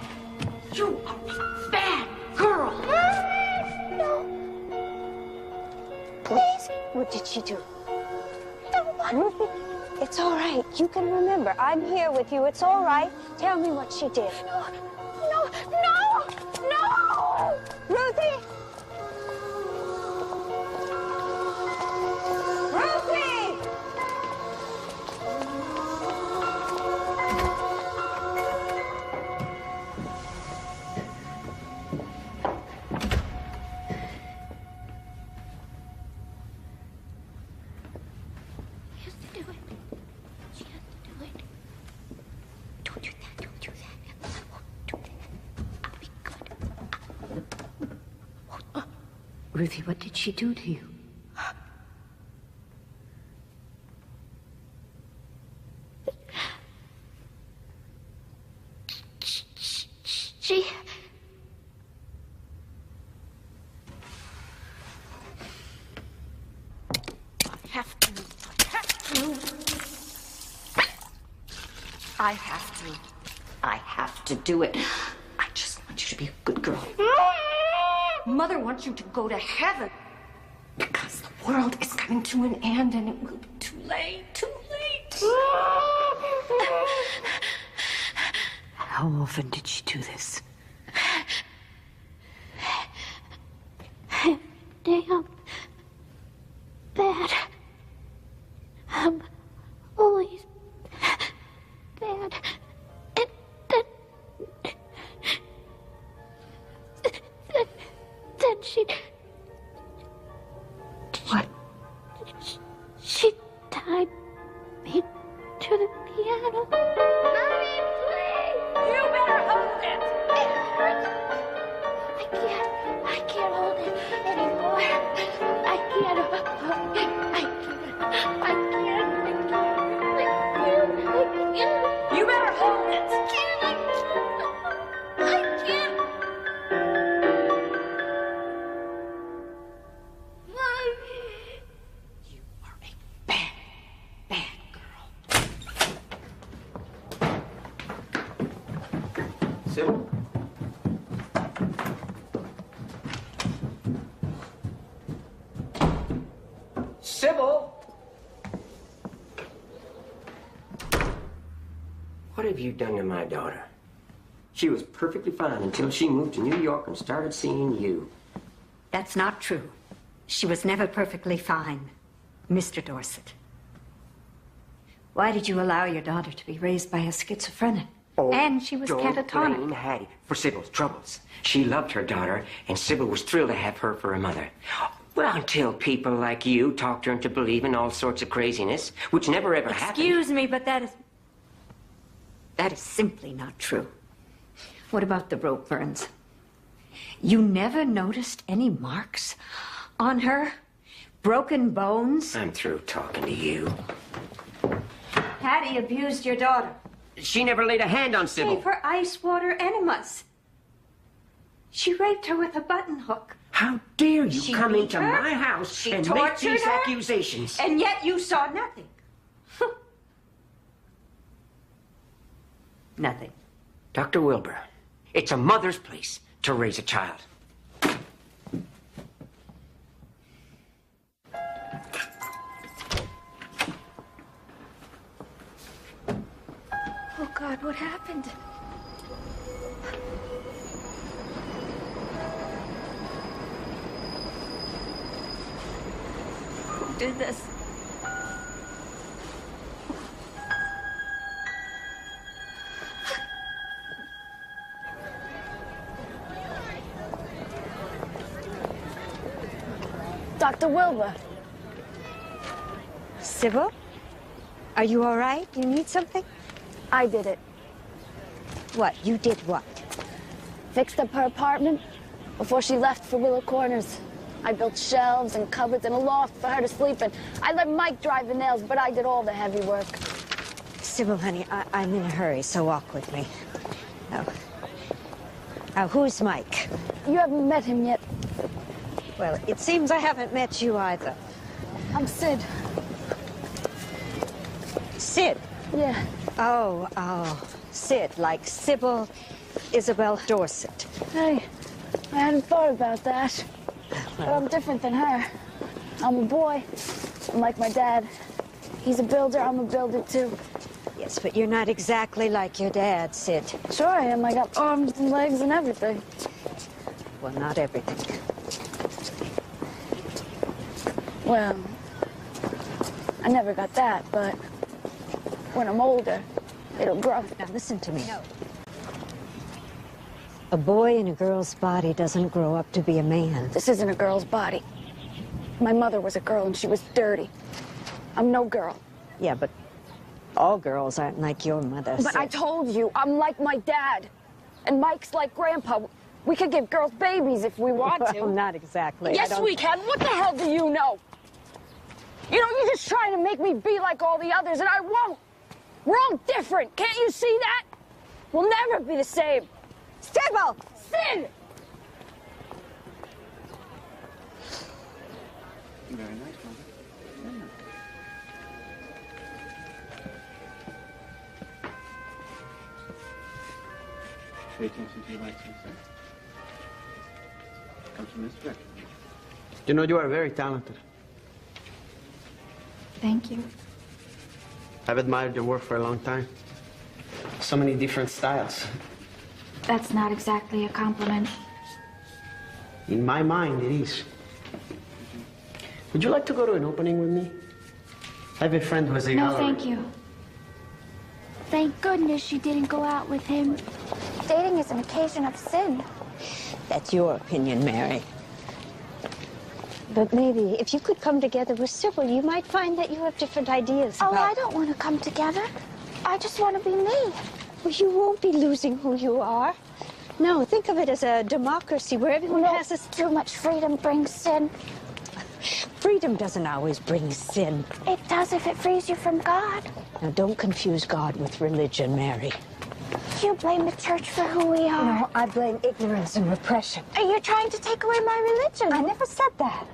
You a bad girl. No. Please. What did she do? No. Ruthie, it's all right. You can remember. I'm here with you. It's all right. Tell me what she did. No. No. No. No. Ruthie! Ruthie! She has to do it. She has to do it. Don't do that. Don't do that. I won't do that. I'll be good. Ruthie, what did she do to you? She... I have to do it. I just want you to be a good girl. Mother wants you to go to heaven. Because the world is coming to an end and it will be too late, too late. How often did she do this? Damn bad. I'm always bad. And then Sibyl. Sibyl! What have you done to my daughter? She was perfectly fine until she moved to New York and started seeing you. That's not true. She was never perfectly fine, Mr. Dorset. Why did you allow your daughter to be raised by a schizophrenic? Oh, and she was don't catatonic. blame Hattie for Sibyl's troubles. She loved her daughter, and Sibyl was thrilled to have her for a mother. Well, until people like you talked her into believing all sorts of craziness, which never ever happened. Excuse me, but that is simply not true. What about the rope burns? You never noticed any marks on her? Broken bones? I'm through talking to you. Hattie abused your daughter. She never laid a hand on Sibyl. Gave her ice water enemas. She raped her with a button hook. How dare you She come beat into her? my house She and make tortured these her? accusations? And yet you saw nothing. Nothing. Dr. Wilbur, it's a mother's place to raise a child. Oh, God, what happened? Who did this? Dr. Wilbur. Sibyl? Are you all right? You need something? I did it. What? You did what? Fixed up her apartment before she left for Willow Corners. I built shelves and cupboards and a loft for her to sleep in. I let Mike drive the nails, but I did all the heavy work. Sibyl, honey, I'm in a hurry, so walk with me. Now, who's Mike? You haven't met him yet. Well, it seems I haven't met you either. I'm Sid. Sid? Yeah. Oh, Sid, like Sibyl Isabel Dorset. Hey, I hadn't thought about that. But I'm different than her. I'm a boy. I'm like my dad. He's a builder, I'm a builder too. Yes, but you're not exactly like your dad, Sid. Sure I am. I got arms and legs and everything. Well, not everything. Well, I never got that, but when I'm older, it'll grow. Now listen to me. No. A boy in a girl's body doesn't grow up to be a man. This isn't a girl's body. My mother was a girl and she was dirty. I'm no girl. Yeah, but all girls aren't like your mother. But Sid. I told you, I'm like my dad. And Mike's like Grandpa. We could give girls babies if we want to. Well, not exactly. Yes, we can. What the hell do you know? You know, you're just trying to make me be like all the others, and I won't. We're all different. Can't you see that? We'll never be the same. Sibyl! Sid! Very nice, Mother. Pay attention to your right side. Comes from this direction. You know, you are very talented. Thank you. I've admired your work for a long time. So many different styles. That's not exactly a compliment. In my mind, it is. Would you like to go to an opening with me? I have a friend who has a No, gallery. thank you. Thank goodness you didn't go out with him. Dating is an occasion of sin. That's your opinion, Mary. But maybe if you could come together with Sibyl, you might find that you have different ideas Oh, about... I don't want to come together. I just want to be me. Well, you won't be losing who you are. No, think of it as a democracy where everyone has a... Too much freedom brings sin. Freedom doesn't always bring sin. It does if it frees you from God. Now, don't confuse God with religion, Mary. You blame the church for who we are. No, I blame ignorance and repression. Are you trying to take away my religion? I never said that.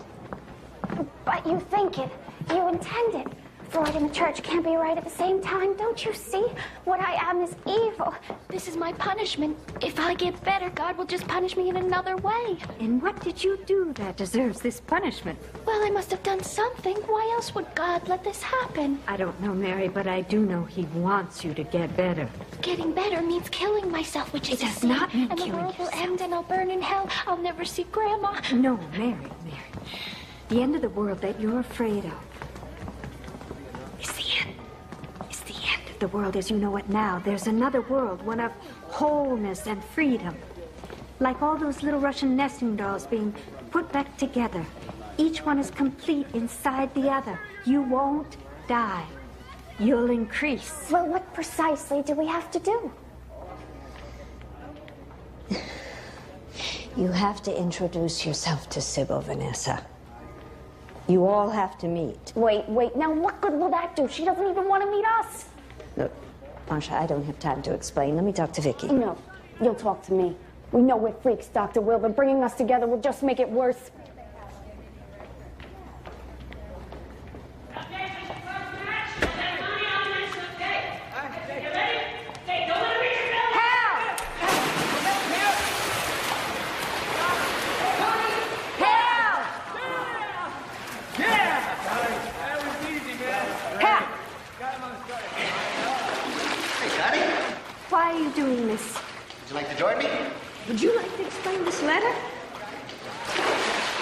But you think it. You intend it. Freud and the church can't be right at the same time. Don't you see? What I am is evil. This is my punishment. If I get better, God will just punish me in another way. And what did you do that deserves this punishment? Well, I must have done something. Why else would God let this happen? I don't know, Mary, but I do know he wants you to get better. Getting better means killing myself, which is It does not mean and the killing world will yourself. end and I'll burn in hell. I'll never see Grandma. No, Mary. The end of the world that you're afraid of is the end. It's the end of the world as you know it now. There's another world, one of wholeness and freedom. Like all those little Russian nesting dolls being put back together. Each one is complete inside the other. You won't die. You'll increase. Well, what precisely do we have to do? You have to introduce yourself to Sibyl, Vanessa. You all have to meet. Wait. Now, what good will that do? She doesn't even want to meet us. Look, Marcia, I don't have time to explain. Let me talk to Vicky. No, you'll talk to me. We know we're freaks, Dr. Will, but bringing us together will just make it worse. Why are you doing this? Would you like to join me? Would you like to explain this letter?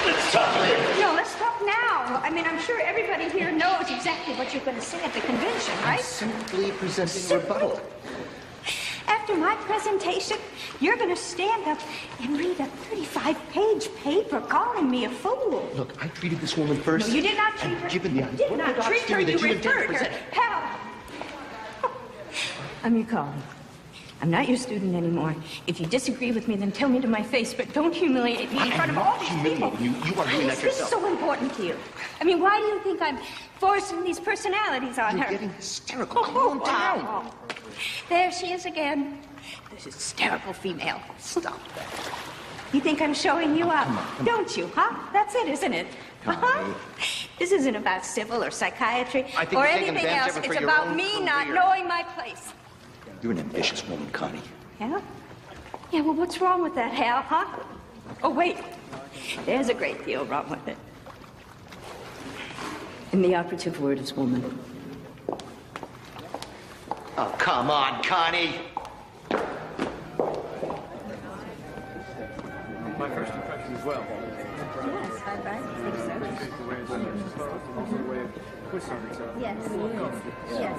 Let's talk later. No, let's talk now. I mean, I'm sure everybody here knows exactly what you're going to say at the convention, right? Simply presenting a rebuttal. After my presentation, you're going to stand up and read a 35-page paper calling me a fool. Look, I treated this woman first. No, you did not treat her. Given the You did not treat her. You referred her. Hell. I'm your colleague. I'm not your student anymore. If you disagree with me, then tell me to my face, but don't humiliate me in front of all these people. You are doing that Is this yourself. so important to you? I mean, why do you think I'm forcing these personalities on her? You're getting hysterical. Calm down. Wow. There she is again. This hysterical female. Stop that. You think I'm showing you up, don't you, huh? That's it, isn't it? Uh-huh. This isn't about civil or psychiatry I think or you're taking anything else. advantage of it It's for your about own me not career. knowing my place. You're an ambitious woman, Connie. Yeah? Yeah, well, what's wrong with that, Hal, huh? Oh, wait. There's a great deal wrong with it. And the operative word is woman. Oh, come on, Connie. My first impression as well. Yes, I think so. Yes. Yes,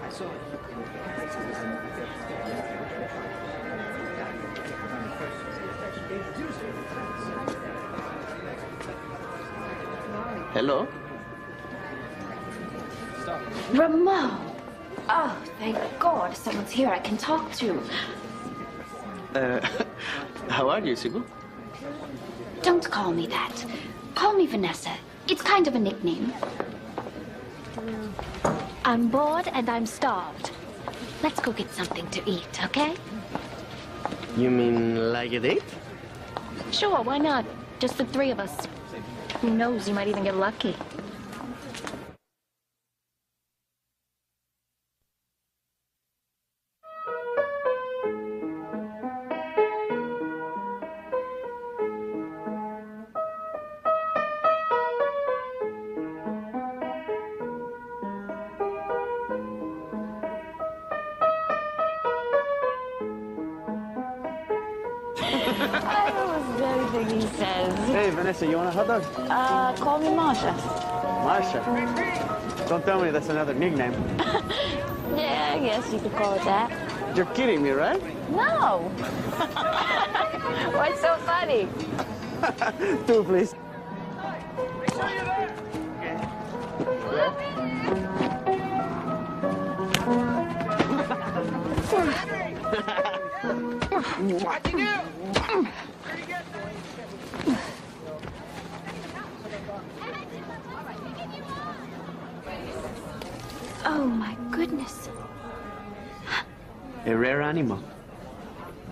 I saw it. Hello? Ramon! Oh, thank God someone's here I can talk to. How are you, Sibyl? Don't call me that. Call me Vanessa. It's kind of a nickname. I'm bored and I'm starved. Let's go get something to eat, okay? You mean like a date? Sure, why not? Just the three of us. Who knows, you might even get lucky. I almost everything he says. Hey, Vanessa, you want a hot dog? Call me Marsha. Marsha. Don't tell me that's another nickname. Yeah, I guess you could call it that. You're kidding me, right? No. What's so funny? Two, please. Oh, my goodness. A rare animal.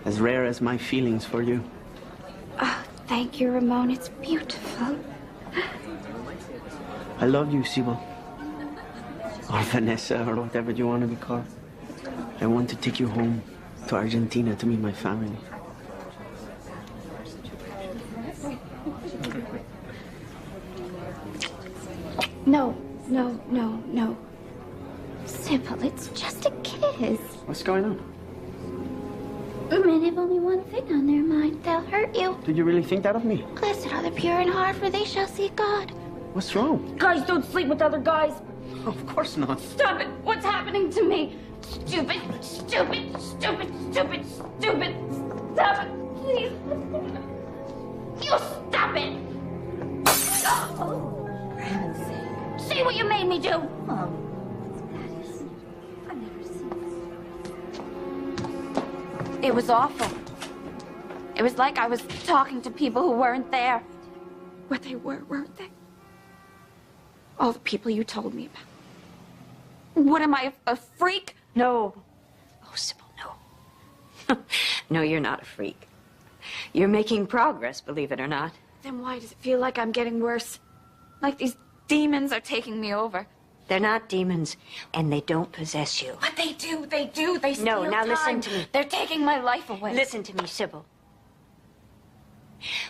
As rare as my feelings for you. Oh, thank you, Ramon. It's beautiful. I love you, Sibyl. or Vanessa, or whatever you want to be called. I want to take you home to Argentina to meet my family. No, no, no, no. Sibyl, it's just a kiss. What's going on? Men have only one thing on their mind. They'll hurt you. Did you really think that of me? Blessed are the pure in heart, for they shall see God. What's wrong? Guys don't sleep with other guys. Of course not. Stop it. What's happening to me? Stupid, stupid, stupid, stupid, stupid. Stop it, please. You stop it. Oh, for heaven's sake. See what you made me do. It was awful. It was like I was talking to people who weren't there. But they were, weren't they? All the people you told me about. What am I, a freak? No. Oh, Sibyl, no. No, you're not a freak. You're making progress, believe it or not. Then why does it feel like I'm getting worse? Like these demons are taking me over. They're not demons, and they don't possess you. But they do, they do. They steal No, now time. listen to me. They're taking my life away. Listen to me, Sibyl.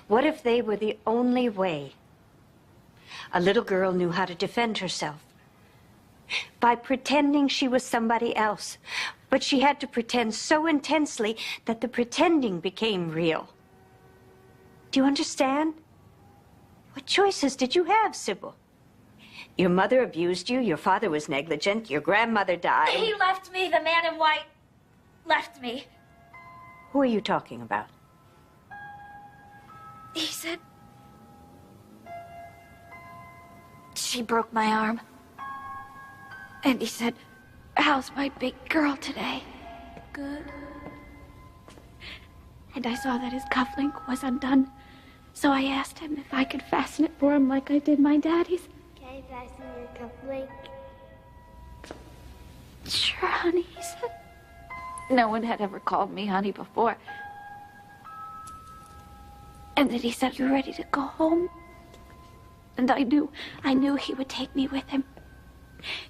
What if they were the only way a little girl knew how to defend herself? By pretending she was somebody else. But she had to pretend so intensely that the pretending became real. Do you understand? What choices did you have, Sibyl? Your mother abused you, your father was negligent, your grandmother died. He left me, the man in white left me. Who are you talking about? He said she broke my arm. And he said, how's my big girl today? Good. And I saw that his cufflink was undone. So I asked him if I could fasten it for him like I did my daddy's. Can I fasten your cufflink? Sure, honey, he said. No one had ever called me honey before. And then he said, you ready to go home? And I knew he would take me with him.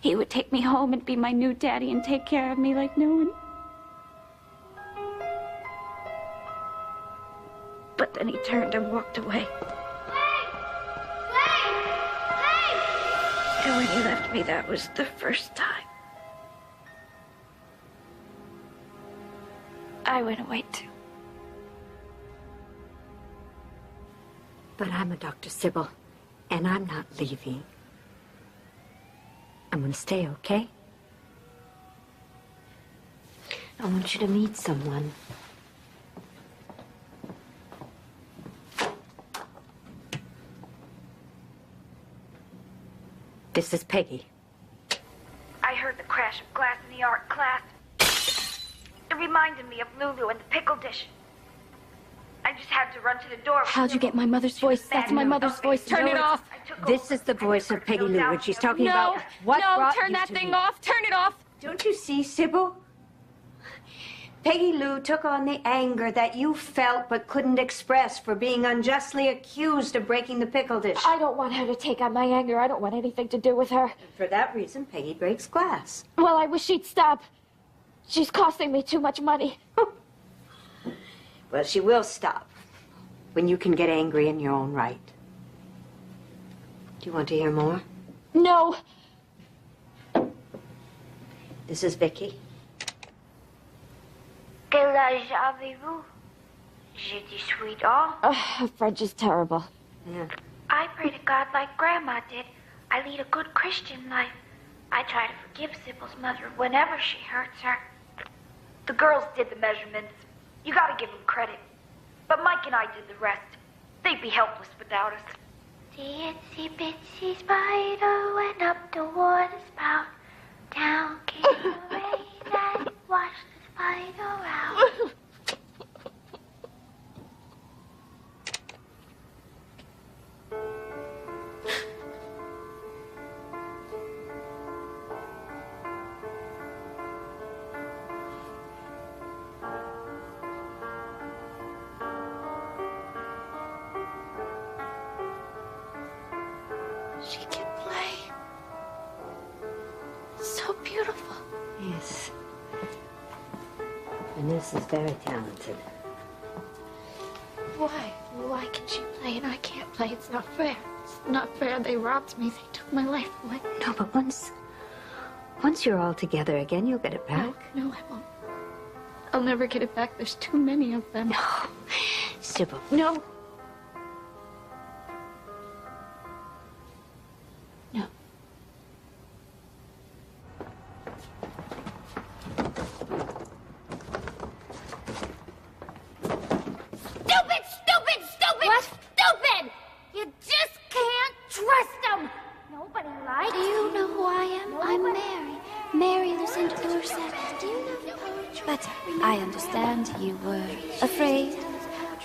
He would take me home and be my new daddy and take care of me like no one. But then he turned and walked away. And when he left me, that was the first time. I went away too. But I'm a Dr. Sibyl, and I'm not leaving. I'm gonna stay, okay? I want you to meet someone. This is Peggy. I heard the crash of glass in the art class. It reminded me of Lulu and the pickle dish. I just had to run to the door. How'd you get my mother's voice? That's my mother's voice. Turn it off. This is the voice of Peggy Lou when she's talking about what brought turn you that to thing me. off. Turn it off. Don't you see, Sibyl? Peggy Lou took on the anger that you felt but couldn't express for being unjustly accused of breaking the pickle dish. I don't want her to take on my anger. I don't want anything to do with her. For that reason, Peggy breaks glass. Well, I wish she'd stop. She's costing me too much money. Well, she will stop when you can get angry in your own right. Do you want to hear more? No. This is Vicky. Quel âge avez-vous? Je dis sweetheart. French is terrible. Yeah. I pray to God like Grandma did. I lead a good Christian life. I try to forgive Sibyl's mother whenever she hurts her. The girls did the measurements. You gotta give them credit. But Mike and I did the rest. They'd be helpless without us. The itsy bitsy spider went up the water spout. Down came the rain and washed the spider out. She can play. Alice is very talented. Why? Why can she play and I can't play? It's not fair. It's not fair. They robbed me. They took my life away. No, but once you're all together again, you'll get it back. No, I won't. I'll never get it back. There's too many of them. No. Sibyl. No. No. Stupid! What? Stupid! You just can't trust them! Nobody likes Do you know who I am? I'm Mary. Mary Lucinda Dorset. Do you know poetry? But I understand you were afraid.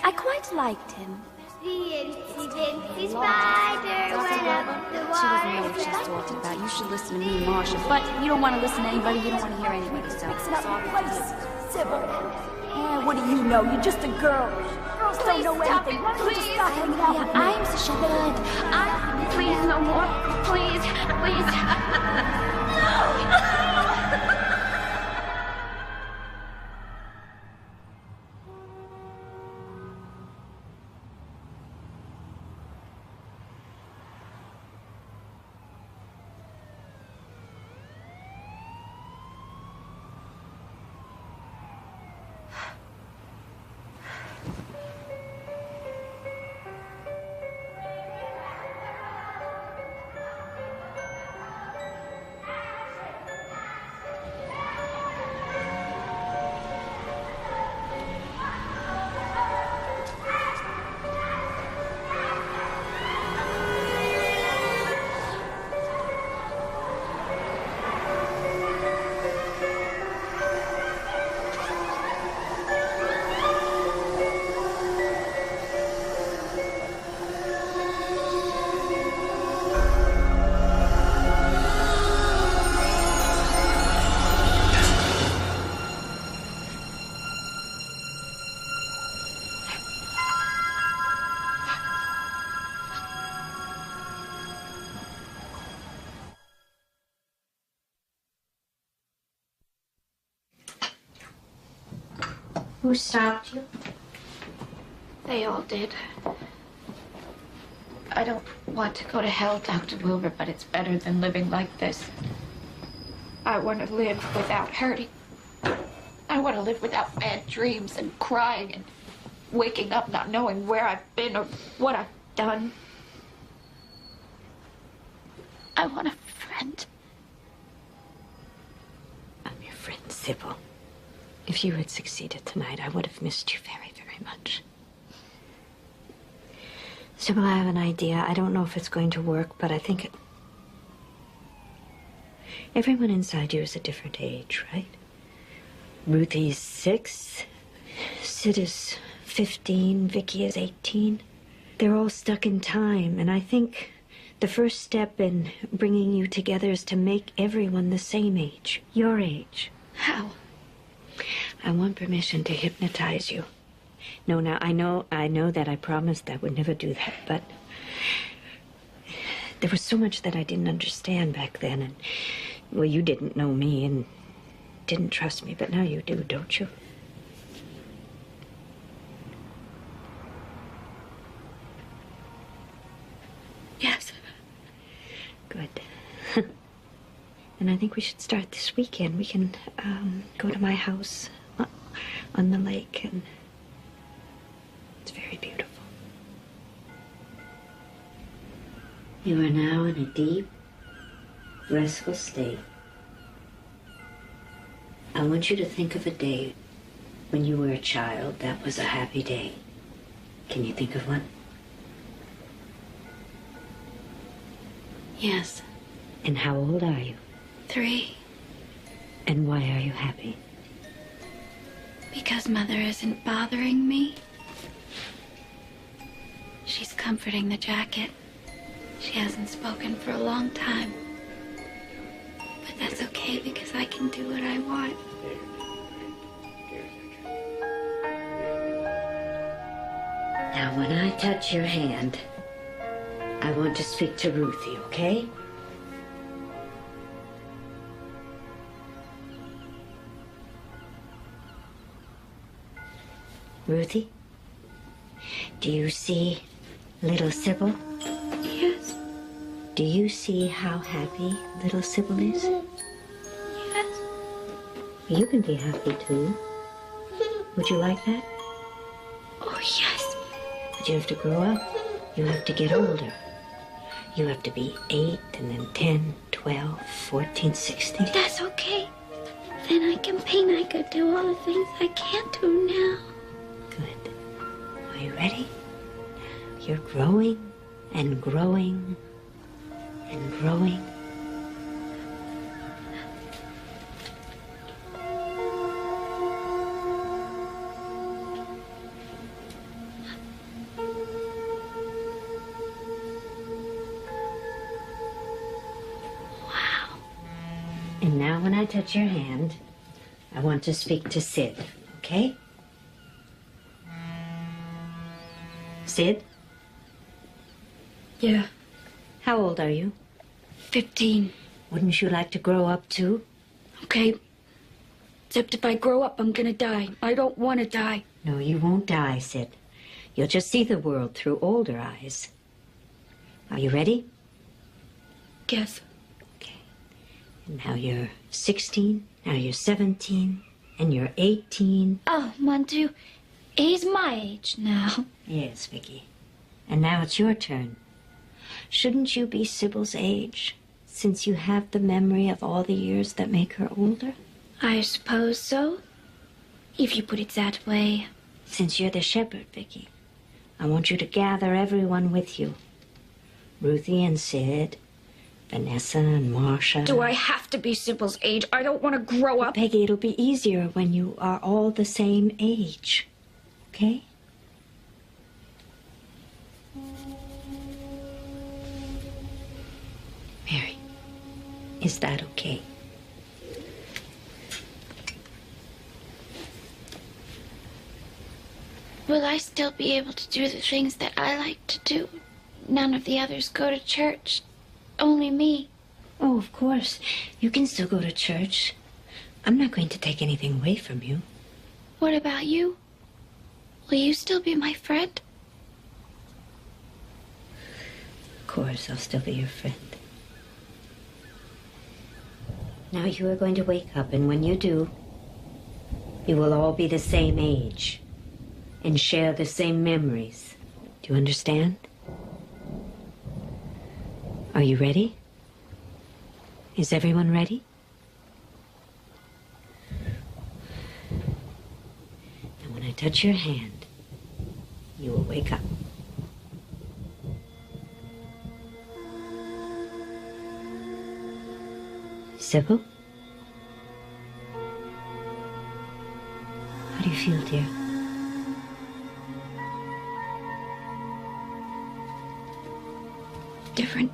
I quite liked him. The itsy spider went up the She doesn't know what she's talking about. You should listen to me, Marcia. But you don't want to listen to anybody. You don't want to hear anybody. So It's not my place, Sibyl. Yeah, what do you know? You're just a girl. Girls don't know anything. Why don't you just stop hanging out with me? I'm such a good. Please, no more. Please, please. No! Who stopped you? they all did. I don't want to go to hell, Dr. Wilbur, but it's better than living like this. I want to live without hurting. I want to live without bad dreams and crying and waking up not knowing where I've been or what I've done. I want a friend. I'm your friend, Sibyl. If you had succeeded tonight, I would have missed you very, very much. Sibyl, I have an idea. I don't know if it's going to work, but I think everyone inside you is a different age, right? Ruthie's 6, Sid is 15, Vicky is 18. They're all stuck in time, and I think the first step in bringing you together is to make everyone the same age, your age. How? I want permission to hypnotize you. No, now, I know that I promised I would never do that, but there was so much that I didn't understand back then, and, well, you didn't know me and didn't trust me, but now you do, don't you? Yes. Good. And I think we should start this weekend. We can go to my house on the lake, and it's very beautiful. You are now in a deep, restful state. I want you to think of a day when you were a child that was a happy day. Can you think of one? Yes. And how old are you? 3. And why are you happy? Because Mother isn't bothering me. She's comforting the jacket. She hasn't spoken for a long time. But that's okay because I can do what I want. Now, when I touch your hand, I want to speak to Ruthie, okay? Ruthie, do you see little Sibyl? Yes. Do you see how happy little Sibyl is? Yes. You can be happy too. Would you like that? Oh, yes. But you have to grow up. You have to get older. You have to be 8 and then 10, 12, 14, 16. That's okay. Then I can paint. I could do all the things I can't do now. Good. Are you ready? You're growing and growing and growing. And now when I touch your hand, I want to speak to Sid, okay? Sid? Yeah. How old are you? 15. Wouldn't you like to grow up too? Okay. Except if I grow up, I'm gonna die. I don't want to die. No, you won't die, Sid. You'll just see the world through older eyes. Are you ready? Guess. And now you're 16, now you're 17, and you're 18. Oh, Montu, he's my age now. Yes, Vicky. And now it's your turn. Shouldn't you be Sibyl's age, since you have the memory of all the years that make her older? I suppose so, if you put it that way. Since you're the shepherd, Vicky, I want you to gather everyone with you. Ruthie and Sid, Vanessa and Marcia. Do I have to be Sibyl's age? I don't want to grow up. Peggy, it'll be easier when you are all the same age. Okay? Mary, is that okay? Will I still be able to do the things that I like to do? None of the others go to church. Only me. Oh, of course. You can still go to church. I'm not going to take anything away from you. What about you? Will you still be my friend? Of course, I'll still be your friend. Now you are going to wake up, and when you do, you will all be the same age and share the same memories. Do you understand? Are you ready? Is everyone ready? And when I touch your hand, you will wake up. Sibyl? How do you feel, dear? Different.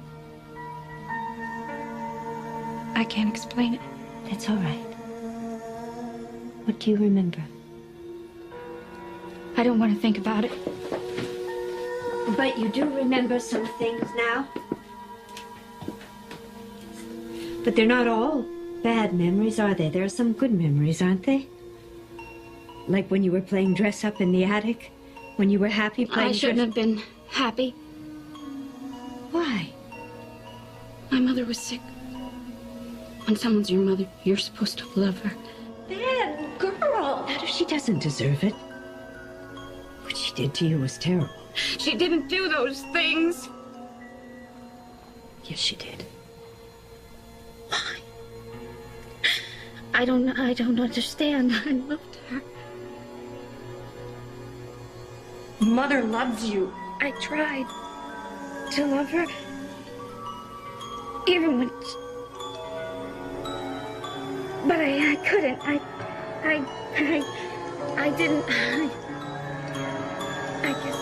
I can't explain it. That's all right. What do you remember? I don't want to think about it. But you do remember some things now? But they're not all bad memories, are they? There are some good memories, aren't they? Like when you were playing dress up in the attic? When you were happy playing I shouldn't have been happy. Why? My mother was sick. When someone's your mother, you're supposed to love her. Bad girl! Not if she doesn't deserve it. What she did to you was terrible. She didn't do those things. Yes, she did. Why? I don't understand. I loved her. Mother loves you. I tried to love her. Even when... But I couldn't. I didn't. I guess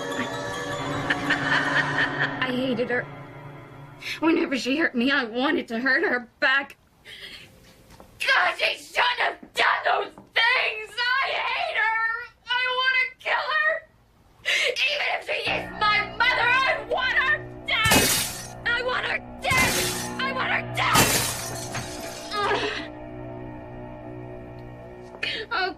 I hated her. Whenever she hurt me, I wanted to hurt her back. God, she shouldn't have done those things! I hate her! I want to kill her! Even if she is my mother, I want her dead! I want her dead! I want her dead! Oh.